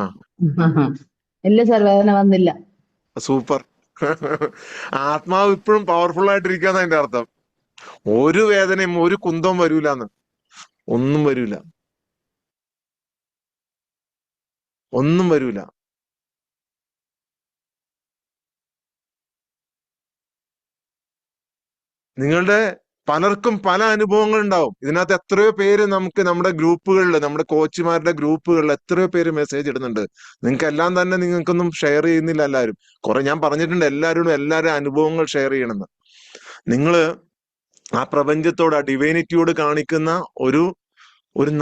ഇല്ല സാർ, വേദന വന്നില്ല. സൂപ്പർ. ആത്മാവ് ഇപ്പോഴും പവർഫുൾ ആയിട്ടിരിക്കാന്ന് അതിന്റെ അർത്ഥം. ഒരു വേദനയും ഒരു കുന്തവും വരൂലെന്ന്. ഒന്നും വരൂല. നിങ്ങളുടെ പലർക്കും പല അനുഭവങ്ങൾ ഉണ്ടാവും. ഇതിനകത്ത് എത്രയോ പേര് നമുക്ക് നമ്മുടെ ഗ്രൂപ്പുകളിൽ, നമ്മുടെ കോച്ചുമാരുടെ ഗ്രൂപ്പുകളിൽ എത്രയോ പേര് മെസ്സേജ് ഇടുന്നുണ്ട്. നിങ്ങൾക്ക് എല്ലാം തന്നെ നിങ്ങൾക്കൊന്നും ഷെയർ ചെയ്യുന്നില്ല എല്ലാവരും. കുറെ ഞാൻ പറഞ്ഞിട്ടുണ്ട് എല്ലാവരും അനുഭവങ്ങൾ ഷെയർ ചെയ്യണമെന്ന്. നിങ്ങള് ആ പ്രപഞ്ചത്തോട്, ആ ഡിവൈനിറ്റിയോട് കാണിക്കുന്ന ഒരു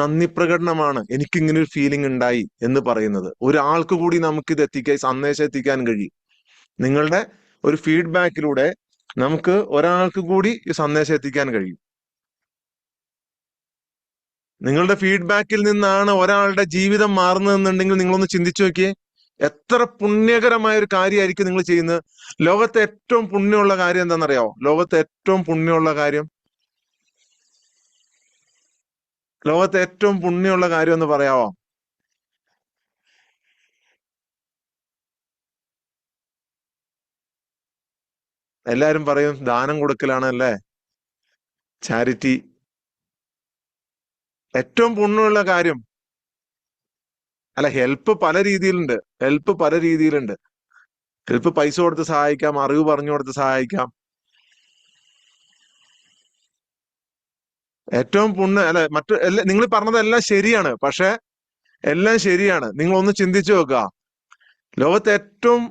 നന്ദി പ്രകടനമാണ് എനിക്കിങ്ങനെ ഒരു ഫീലിംഗ് ഉണ്ടായി എന്ന് പറയുന്നത്. ഒരാൾക്ക് കൂടി നമുക്കിത് സന്ദേശം എത്തിക്കാൻ കഴിയും. നിങ്ങളുടെ ഒരു ഫീഡ്ബാക്കിലൂടെ നമുക്ക് ഒരാൾക്ക് കൂടി ഈ സന്ദേശം എത്തിക്കാൻ കഴിയും. നിങ്ങളുടെ ഫീഡ്ബാക്കിൽ നിന്നാണ് ഒരാളുടെ ജീവിതം മാറുന്നതെന്നുണ്ടെങ്കിൽ നിങ്ങളൊന്ന് ചിന്തിച്ചു നോക്കിയേ, എത്ര പുണ്യകരമായ ഒരു കാര്യമായിരിക്കും നിങ്ങൾ ചെയ്യുന്നത്. ലോകത്തെ ഏറ്റവും പുണ്യമുള്ള കാര്യം എന്താണെന്നറിയാവോ? ലോകത്തെ ഏറ്റവും പുണ്യമുള്ള കാര്യം എന്ന് പറയാവോ? എല്ലാരും പറയും ദാനം കൊടുക്കലാണ് അല്ലേ, ചാരിറ്റി. ഏറ്റവും പുണ്യമുള്ള കാര്യം അല്ല. ഹെൽപ്പ് പല രീതിയിലുണ്ട്. ഹെൽപ്പ് പൈസ കൊടുത്ത് സഹായിക്കാം, അറിവ് പറഞ്ഞു കൊടുത്ത് സഹായിക്കാം. ഏറ്റവും പുണ്യം അല്ലെ, നിങ്ങൾ പറഞ്ഞതെല്ലാം ശരിയാണ്. പക്ഷെ എല്ലാം ശരിയാണ്. നിങ്ങൾ ഒന്ന് ചിന്തിച്ചു നോക്കുക. ലോകത്തെ ഏറ്റവും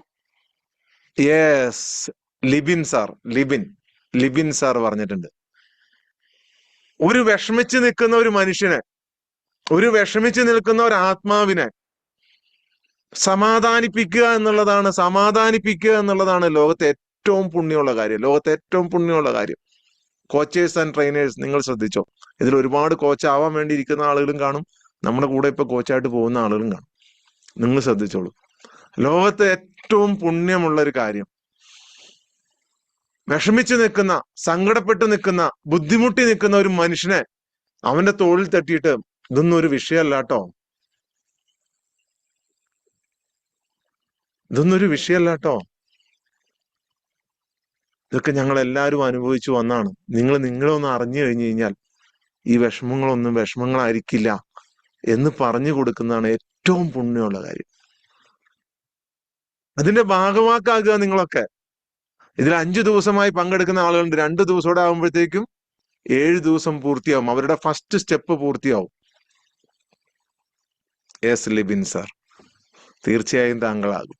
ലിബിൻ സാർ പറഞ്ഞിട്ടുണ്ട്, ഒരു വിഷമിച്ച് നിൽക്കുന്ന ഒരു മനുഷ്യനെ, ഒരു ആത്മാവിനെ സമാധാനിപ്പിക്കുക എന്നുള്ളതാണ് ലോകത്തെ ഏറ്റവും പുണ്യമുള്ള കാര്യം. കോച്ചേഴ്സ് ആൻഡ് ട്രെയിനേഴ്സ്, നിങ്ങൾ ശ്രദ്ധിച്ചോ? ഇതിൽ ഒരുപാട് കോച്ച് ആവാൻ വേണ്ടി ഇരിക്കുന്ന ആളുകളും കാണും, നമ്മുടെ കൂടെ ഇപ്പൊ കോച്ചായിട്ട് പോകുന്ന ആളുകളും കാണും. നിങ്ങൾ ശ്രദ്ധിച്ചോളൂ. ലോകത്തെ ഏറ്റവും പുണ്യമുള്ള ഒരു കാര്യം, വിഷമിച്ചു നിൽക്കുന്ന, സങ്കടപ്പെട്ട് നിൽക്കുന്ന, ബുദ്ധിമുട്ടി നിൽക്കുന്ന ഒരു മനുഷ്യനെ അവന്റെ തോളിൽ തട്ടിയിട്ട് ഇതൊന്നും ഒരു വിഷയമല്ല കേട്ടോ, ഇതൊക്കെ ഞങ്ങൾ എല്ലാവരും അനുഭവിച്ചു വന്നാണ്. നിങ്ങളെ ഒന്ന് അറിഞ്ഞു കഴിഞ്ഞു കഴിഞ്ഞാൽ ഈ വിഷമങ്ങളൊന്നും വിഷമങ്ങളായിരിക്കില്ല എന്ന് പറഞ്ഞു കൊടുക്കുന്നതാണ് ഏറ്റവും പുണ്യമുള്ള കാര്യം. അതിന്റെ ഭാഗമാക്കാകുക നിങ്ങളൊക്കെ. ഇതിൽ 5 ദിവസമായി പങ്കെടുക്കുന്ന ആളുകളുണ്ട്. 2 ദിവസത്തോടെ ആകുമ്പോഴത്തേക്കും 7 ദിവസം പൂർത്തിയാവും. അവരുടെ ഫസ്റ്റ് സ്റ്റെപ്പ് പൂർത്തിയാവും. യെസ് ലിബിൻ സാർ, തീർച്ചയായും താങ്കളാകും.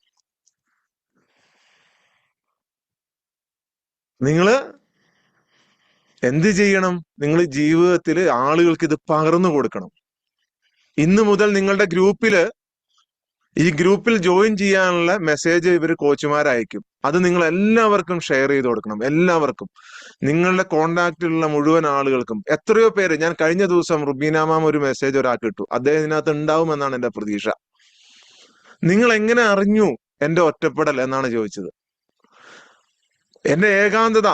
നിങ്ങള് എന്ത് ചെയ്യണം? നിങ്ങൾ ജീവിതത്തിൽ ആളുകൾക്ക് ഇത് പകർന്നു കൊടുക്കണം. ഇന്ന് മുതൽ നിങ്ങളുടെ ഈ ഗ്രൂപ്പിൽ ജോയിൻ ചെയ്യാനുള്ള മെസ്സേജ് ഇവർ കോച്ചുമാരയക്കും. അത് നിങ്ങൾ എല്ലാവർക്കും ഷെയർ ചെയ്ത് കൊടുക്കണം. എല്ലാവർക്കും, നിങ്ങളുടെ കോണ്ടാക്റ്റിലുള്ള മുഴുവൻ ആളുകൾക്കും. എത്രയോ പേര്, ഞാൻ കഴിഞ്ഞ ദിവസം റുബീന മാം ഒരു മെസ്സേജ് ഒരാൾക്ക് ഇട്ടു, അദ്ദേഹം ഇതിനകത്ത് ഉണ്ടാവുമെന്നാണ് എന്റെ പ്രതീക്ഷ. നിങ്ങൾ എങ്ങനെ അറിഞ്ഞു എന്റെ ഒറ്റപ്പെടൽ എന്നാണ് ചോദിച്ചത്. എന്റെ ഏകാന്തത,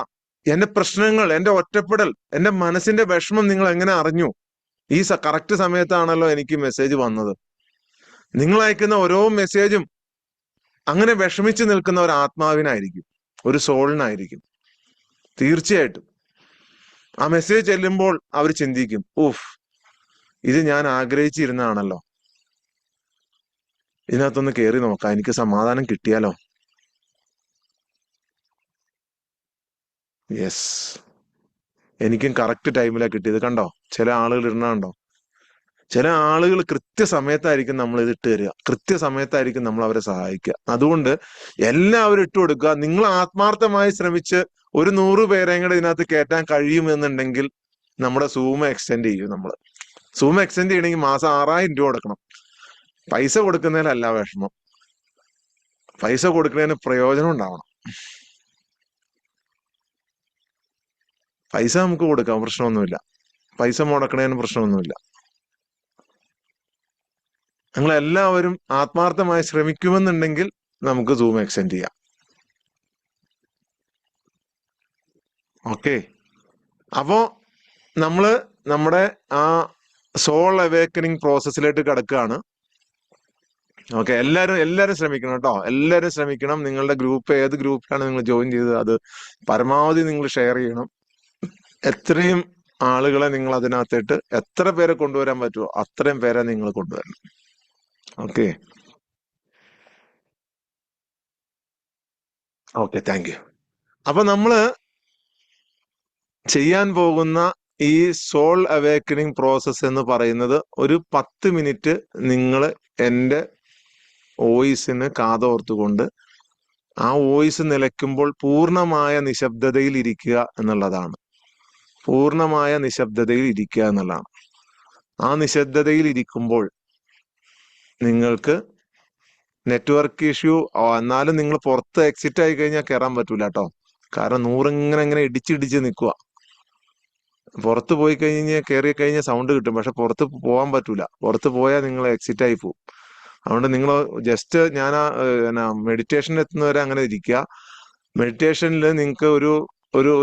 എന്റെ പ്രശ്നങ്ങൾ, എന്റെ ഒറ്റപ്പെടൽ, എന്റെ മനസ്സിന്റെ വിഷമം നിങ്ങൾ എങ്ങനെ അറിഞ്ഞു? ഈ കറക്റ്റ് സമയത്താണല്ലോ എനിക്ക് മെസ്സേജ് വന്നത്. നിങ്ങൾ അയക്കുന്ന ഓരോ മെസ്സേജും അങ്ങനെ വിഷമിച്ച് നിൽക്കുന്ന ഒരു ആത്മാവിനായിരിക്കും, ഒരു സോളിനായിരിക്കും. തീർച്ചയായിട്ടും ആ മെസ്സേജ് ചെല്ലുമ്പോൾ അവർ ചിന്തിക്കും, ഊഫ്, ഇത് ഞാൻ ആഗ്രഹിച്ചിരുന്നതാണല്ലോ, ഇതിനകത്തൊന്ന് കയറി നോക്കാം, എനിക്ക് സമാധാനം കിട്ടിയാലോ. യെസ്, എനിക്കും കറക്റ്റ് ടൈമിലാണ് കിട്ടിയത്. കണ്ടോ, ചില ആളുകൾ ഇടണുണ്ടോ? ചില ആളുകൾ കൃത്യസമയത്തായിരിക്കും നമ്മൾ ഇത് ഇട്ട് തരിക, കൃത്യസമയത്തായിരിക്കും നമ്മൾ അവരെ സഹായിക്കുക. അതുകൊണ്ട് എല്ലാവരും ഇട്ട് കൊടുക്കുക. നിങ്ങൾ ആത്മാർത്ഥമായി ശ്രമിച്ച് ഒരു 100 പേരെയും കൂടെ ഇതിനകത്ത് കയറ്റാൻ കഴിയുമെന്നുണ്ടെങ്കിൽ നമ്മുടെ സൂം എക്സ്റ്റെൻഡ് ചെയ്യും. നമ്മൾ സൂം എക്സ്റ്റെൻഡ് ചെയ്യണമെങ്കിൽ മാസം 6000 രൂപ കൊടുക്കണം. പൈസ കൊടുക്കുന്നതിലല്ല വിഷമം, പൈസ കൊടുക്കുന്നതിന് പ്രയോജനം ഉണ്ടാവണം. പൈസ നമുക്ക് കൊടുക്കാം, പ്രശ്നമൊന്നുമില്ല. പൈസ മുടക്കണതിന് പ്രശ്നമൊന്നുമില്ല. നിങ്ങൾ എല്ലാവരും ആത്മാർത്ഥമായി ശ്രമിക്കുമെന്നുണ്ടെങ്കിൽ നമുക്ക് സൂം എക്സ്റ്റെൻഡ് ചെയ്യാം. ഓക്കെ, അപ്പോ നമ്മള് നമ്മുടെ ആ സോൾ അവേക്കനിങ് പ്രോസസ്സിലേക്ക് കടക്കുകയാണ്. ഓക്കെ, എല്ലാരും ശ്രമിക്കണം കേട്ടോ. എല്ലാരും ശ്രമിക്കണം. നിങ്ങളുടെ ഗ്രൂപ്പ്, ഏത് ഗ്രൂപ്പിലാണ് നിങ്ങൾ ജോയിൻ ചെയ്തത്, അത് പരമാവധി നിങ്ങൾ ഷെയർ ചെയ്യണം. എത്രയും ആളുകളെ നിങ്ങൾ അതിനകത്തിട്ട് എത്ര പേരെ കൊണ്ടുവരാൻ പറ്റുമോ അത്രയും പേരെ നിങ്ങൾ കൊണ്ടുവരണം. Okay okay, thank you. അപ്പൊ നമ്മള് ചെയ്യാൻ പോകുന്ന ഈ സോൾ അവേക്കനിങ് പ്രോസസ് എന്ന് പറയുന്നത് ഒരു 10 മിനിറ്റ് നിങ്ങൾ എൻ്റെ വോയിസിന് കാതോർത്തുകൊണ്ട് ആ വോയിസ് നിലയ്ക്കുമ്പോൾ പൂർണ്ണമായ നിശബ്ദതയിൽ ഇരിക്കുക എന്നുള്ളതാണ്. പൂർണ്ണമായ നിശബ്ദതയിൽ ഇരിക്കുക എന്നുള്ളതാണ്. ആ നിശബ്ദതയിൽ ഇരിക്കുമ്പോൾ നിങ്ങൾക്ക് നെറ്റ്വർക്ക് ഇഷ്യൂ എന്നാലും നിങ്ങൾ പുറത്ത് എക്സിറ്റ് ആയി കഴിഞ്ഞാൽ കയറാൻ പറ്റൂല കേട്ടോ. കാരണം 100 ഇങ്ങനെ ഇടിച്ചിടിച്ച് നിൽക്കുക. പുറത്ത് പോയി കഴിഞ്ഞാൽ കയറി കഴിഞ്ഞാൽ സൗണ്ട് കിട്ടും, പക്ഷെ പുറത്ത് പോകാൻ പറ്റൂല. പുറത്ത് പോയാൽ നിങ്ങൾ എക്സിറ്റ് ആയി പോകും. അതുകൊണ്ട് നിങ്ങൾ ജസ്റ്റ് ഞാൻ മെഡിറ്റേഷനിൽ എത്തുന്നവരെ അങ്ങനെ ഇരിക്കുക. മെഡിറ്റേഷനിൽ നിങ്ങൾക്ക്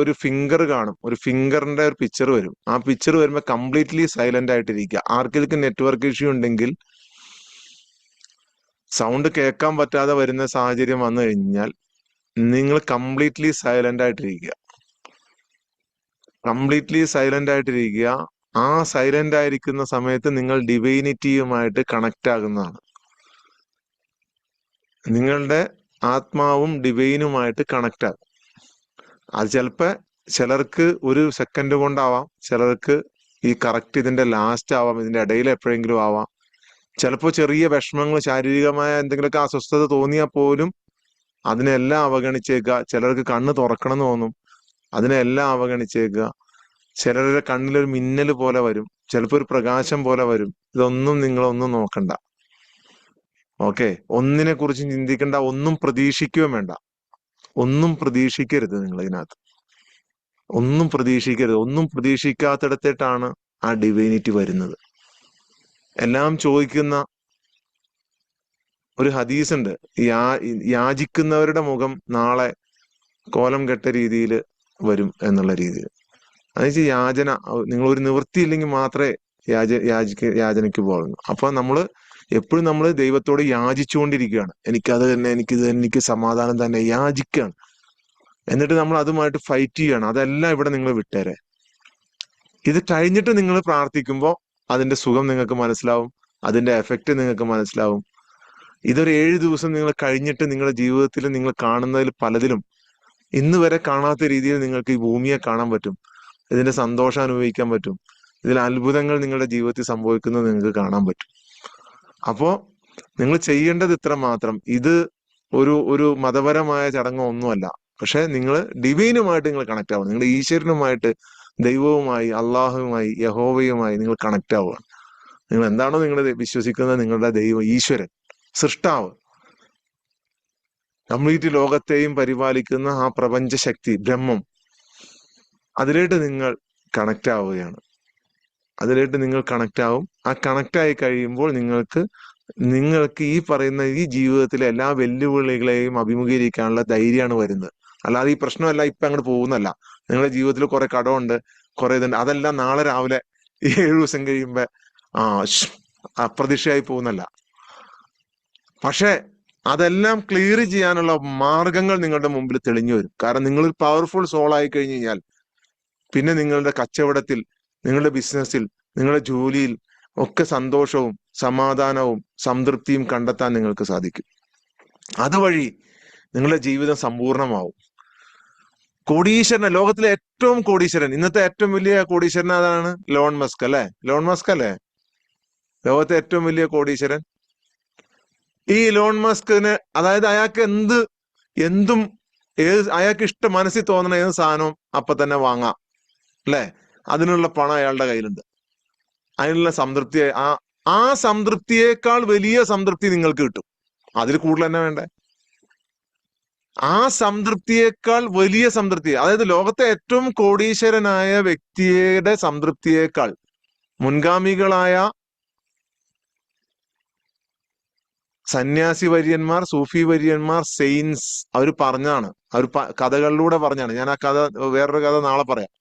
ഒരു ഫിംഗർ കാണും, ഒരു ഫിംഗറിന്റെ ഒരു പിക്ചർ വരും. ആ പിക്ചർ വരുമ്പോൾ കംപ്ലീറ്റ്ലി സൈലന്റ് ആയിട്ടിരിക്കുക. ആർക്കെങ്കിലും നെറ്റ്വർക്ക് ഇഷ്യൂ ഉണ്ടെങ്കിൽ, സൗണ്ട് കേൾക്കാൻ പറ്റാതെ വരുന്ന സാഹചര്യം വന്നു കഴിഞ്ഞാൽ നിങ്ങൾ കംപ്ലീറ്റ്ലി സൈലന്റ് ആയിട്ടിരിക്കുക. കംപ്ലീറ്റ്ലി സൈലന്റ് ആയിട്ടിരിക്കുക. ആ സൈലന്റ് ആയിരിക്കുന്ന സമയത്ത് നിങ്ങൾ ഡിവൈനിറ്റിയുമായിട്ട് കണക്ട് ആകുന്നതാണ്. നിങ്ങളുടെ ആത്മാവും ഡിവൈനുമായിട്ട് കണക്ട് ആകും. അത് ചിലർക്ക് 1 സെക്കൻഡ് കൊണ്ടാവാം, ചിലർക്ക് ഈ കറക്റ്റ് ഇതിന്റെ ലാസ്റ്റ് ആവാം, ഇതിന്റെ ഇടയിൽ എപ്പോഴെങ്കിലും ആവാം. ചിലപ്പോൾ ചെറിയ വിഷമങ്ങൾ, ശാരീരികമായ എന്തെങ്കിലുമൊക്കെ അസ്വസ്ഥത തോന്നിയാൽ പോലും അതിനെല്ലാം അവഗണിച്ചേക്കുക. ചിലർക്ക് കണ്ണ് തുറക്കണം എന്ന് തോന്നും, അതിനെല്ലാം അവഗണിച്ചേക്കുക. ചിലരുടെ കണ്ണിലൊരു മിന്നൽ പോലെ വരും, ചിലപ്പോൾ ഒരു പ്രകാശം പോലെ വരും. ഇതൊന്നും നിങ്ങളൊന്നും നോക്കണ്ട. ഓക്കെ, ഒന്നിനെ കുറിച്ചും ചിന്തിക്കണ്ട, ഒന്നും പ്രതീക്ഷിക്കുകയും വേണ്ട. ഒന്നും പ്രതീക്ഷിക്കരുത്. നിങ്ങൾ ഇതിനകത്ത് ഒന്നും പ്രതീക്ഷിക്കരുത്. ഒന്നും പ്രതീക്ഷിക്കാത്തിടത്തേട്ടാണ് ആ ഡിവൈനിറ്റി വരുന്നത്. എല്ലാം ചോദിക്കുന്ന ഒരു ഹദീസ് ഉണ്ട്, യാചിക്കുന്നവരുടെ മുഖം നാളെ കോലം കെട്ട രീതിയിൽ വരും എന്നുള്ള രീതിയിൽ. അതെന്നുവെച്ചാൽ യാചന, നിങ്ങൾ ഒരു നിവൃത്തിയില്ലെങ്കിൽ മാത്രമേ യാചനയ്ക്ക് പോകുന്നു. അപ്പൊ നമ്മള് എപ്പോഴും നമ്മൾ ദൈവത്തോട് യാചിച്ചുകൊണ്ടിരിക്കുകയാണ്. എനിക്കത് തന്നെ, എനിക്ക് സമാധാനം തന്നെ, യാചിക്കുകയാണ്. എന്നിട്ട് നമ്മൾ അതുമായിട്ട് ഫൈറ്റ് ചെയ്യണം. അതെല്ലാം ഇവിടെ നിങ്ങൾ വിട്ടേരെ. ഇത് കഴിഞ്ഞിട്ട് നിങ്ങൾ പ്രാർത്ഥിക്കുമ്പോൾ അതിന്റെ സുഖം നിങ്ങൾക്ക് മനസ്സിലാവും, അതിന്റെ എഫക്റ്റ് നിങ്ങൾക്ക് മനസ്സിലാവും. ഇതൊരു 7 ദിവസം നിങ്ങൾ കഴിഞ്ഞിട്ട് നിങ്ങളുടെ ജീവിതത്തിൽ നിങ്ങൾ കാണുന്നതിൽ പലതിലും ഇന്ന് വരെ കാണാത്ത രീതിയിൽ നിങ്ങൾക്ക് ഈ ഭൂമിയെ കാണാൻ പറ്റും, ഇതിന്റെ സന്തോഷം അനുഭവിക്കാൻ പറ്റും, ഇതിൽ അത്ഭുതങ്ങൾ നിങ്ങളുടെ ജീവിതത്തിൽ സംഭവിക്കുന്നത് നിങ്ങൾക്ക് കാണാൻ പറ്റും. അപ്പോ നിങ്ങൾ ചെയ്യേണ്ടത് ഇത്ര മാത്രം. ഇത് ഒരു മതപരമായ ചടങ്ങോ ഒന്നുമല്ല. പക്ഷെ നിങ്ങൾ ഡിവൈനുമായിട്ട് നിങ്ങൾ കണക്ട് ആവുക, നിങ്ങൾ ഈശ്വരനുമായിട്ട്, ദൈവവുമായി, അള്ളാഹുവുമായി, യഹോവയുമായി നിങ്ങൾ കണക്ട് ആവുക. നിങ്ങൾ എന്താണോ നിങ്ങൾ വിശ്വസിക്കുന്നത്, നിങ്ങളുടെ ദൈവം, ഈശ്വരൻ, സൃഷ്ടാവ്, കംപ്ലീറ്റ് ലോകത്തെയും പരിപാലിക്കുന്ന ആ പ്രപഞ്ച ശക്തി, ബ്രഹ്മം, അതിലേക്ക് നിങ്ങൾ കണക്ട് ആവുകയാണ്. അതിലേക്ക് നിങ്ങൾ കണക്ട് ആവും. ആ കണക്ട് ആയി കഴിയുമ്പോൾ നിങ്ങൾക്ക് ഈ പറയുന്ന ഈ ജീവിതത്തിലെ എല്ലാ വെല്ലുവിളികളെയും അഭിമുഖീകരിക്കാനുള്ള ധൈര്യമാണ് വരുന്നത്. അല്ലാതെ ഈ പ്രശ്നമല്ല ഇപ്പൊ അങ്ങോട്ട് പോകുന്നല്ല. നിങ്ങളുടെ ജീവിതത്തിൽ കുറെ കടമുണ്ട്, കുറെ ഇതുണ്ട്, അതെല്ലാം നാളെ രാവിലെ ഈ 7 ദിവസം കഴിയുമ്പോ അപ്രതീക്ഷയായി പോകുന്നല്ല. പക്ഷെ അതെല്ലാം ക്ലിയർ ചെയ്യാനുള്ള മാർഗങ്ങൾ നിങ്ങളുടെ മുമ്പിൽ തെളിഞ്ഞു വരും. കാരണം നിങ്ങൾ പവർഫുൾ സോൾ ആയി കഴിഞ്ഞു കഴിഞ്ഞാൽ പിന്നെ നിങ്ങളുടെ കച്ചവടത്തിൽ, നിങ്ങളുടെ ബിസിനസ്സിൽ, നിങ്ങളുടെ ജോലിയിൽ ഒക്കെ സന്തോഷവും സമാധാനവും സംതൃപ്തിയും കണ്ടെത്താൻ നിങ്ങൾക്ക് സാധിക്കും. അതുവഴി നിങ്ങളുടെ ജീവിതം സമ്പൂർണമാവും. കോടീശ്വരൻ, ലോകത്തിലെ ഏറ്റവും കോടീശ്വരൻ, ഇന്നത്തെ ഏറ്റവും വലിയ കോടീശ്വരൻ അതാണ് ലോൺ മസ്ക് അല്ലെ? ലോൺ മസ്ക് അല്ലേ ലോകത്തെ ഏറ്റവും വലിയ കോടീശ്വരൻ? ഈ ലോൺ മസ്കിന്, അതായത് അയാൾക്ക് എന്തും അയാൾക്ക് മനസ്സിൽ തോന്നണ ഏത് സാധനവും അപ്പൊ തന്നെ വാങ്ങാം അല്ലെ? അതിനുള്ള പണം അയാളുടെ കയ്യിലുണ്ട്. അതിനുള്ള സംതൃപ്തി, ആ സംതൃപ്തിയേക്കാൾ വലിയ സംതൃപ്തി നിങ്ങൾക്ക് കിട്ടും. അതിൽ കൂടുതൽ തന്നെ വേണ്ടേ? ആ സംതൃപ്തിയേക്കാൾ വലിയ സംതൃപ്തി, അതായത് ലോകത്തെ ഏറ്റവും കോടീശ്വരനായ വ്യക്തിയുടെ സംതൃപ്തിയേക്കാൾ മുൻഗാമികളായ സന്യാസി വര്യന്മാർ, സൂഫി വര്യന്മാർ, സെയിൻസ് അവർ പറഞ്ഞാണ്, അവർ കഥകളിലൂടെ പറഞ്ഞാണ്. ഞാൻ ആ കഥ, വേറൊരു കഥ നാളെ പറയാം.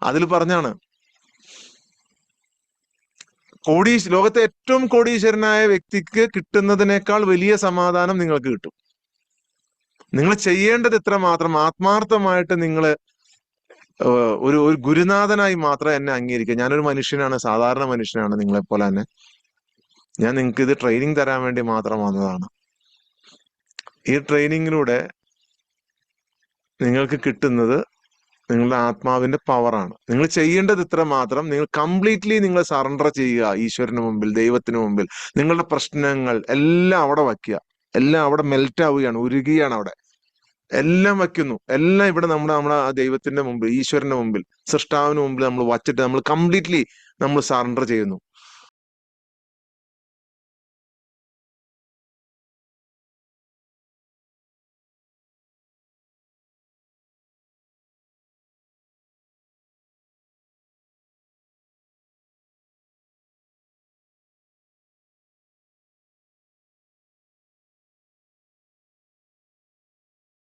അതിൽ പറഞ്ഞാണ് ലോകത്തെ ഏറ്റവും കോടീശ്വരനായ വ്യക്തിക്ക് കിട്ടുന്നതിനേക്കാൾ വലിയ സമാധാനം നിങ്ങൾക്ക് കിട്ടും. നിങ്ങൾ ചെയ്യേണ്ടത് ഇത്ര മാത്രം, ആത്മാർത്ഥമായിട്ട് നിങ്ങൾ ഒരു ഗുരുനാഥനായി മാത്രം എന്നെ അംഗീകരിക്കുക. ഞാനൊരു മനുഷ്യനാണ്, സാധാരണ മനുഷ്യനാണ്, നിങ്ങളെപ്പോലെ തന്നെ. ഞാൻ നിങ്ങൾക്ക് ഇത് ട്രെയിനിങ് തരാൻ വേണ്ടി മാത്രം വന്നതാണ്. ഈ ട്രെയിനിങ്ങിലൂടെ നിങ്ങൾക്ക് കിട്ടുന്നത് നിങ്ങളുടെ ആത്മാവിന്റെ പവറാണ്. നിങ്ങൾ ചെയ്യേണ്ടത് ഇത്ര മാത്രം, നിങ്ങൾ കംപ്ലീറ്റ്ലി നിങ്ങൾ സറണ്ടർ ചെയ്യുക ഈശ്വരന് മുമ്പിൽ, ദൈവത്തിന് മുമ്പിൽ. നിങ്ങളുടെ പ്രശ്നങ്ങൾ എല്ലാം അവിടെ വയ്ക്കുക, എല്ലാം അവിടെ മെൽറ്റ് ആവുകയാണ്, ഉരുകുകയാണ് അവിടെ. എല്ലാം വയ്ക്കുന്നു, എല്ലാം ഇവിടെ നമ്മുടെ ആ ദൈവത്തിന്റെ മുമ്പിൽ, ഈശ്വരന്റെ മുമ്പിൽ, സൃഷ്ടാവിന് മുമ്പിൽ നമ്മൾ വച്ചിട്ട് നമ്മൾ കംപ്ലീറ്റ്ലി നമ്മൾ സറണ്ടർ ചെയ്യുന്നു.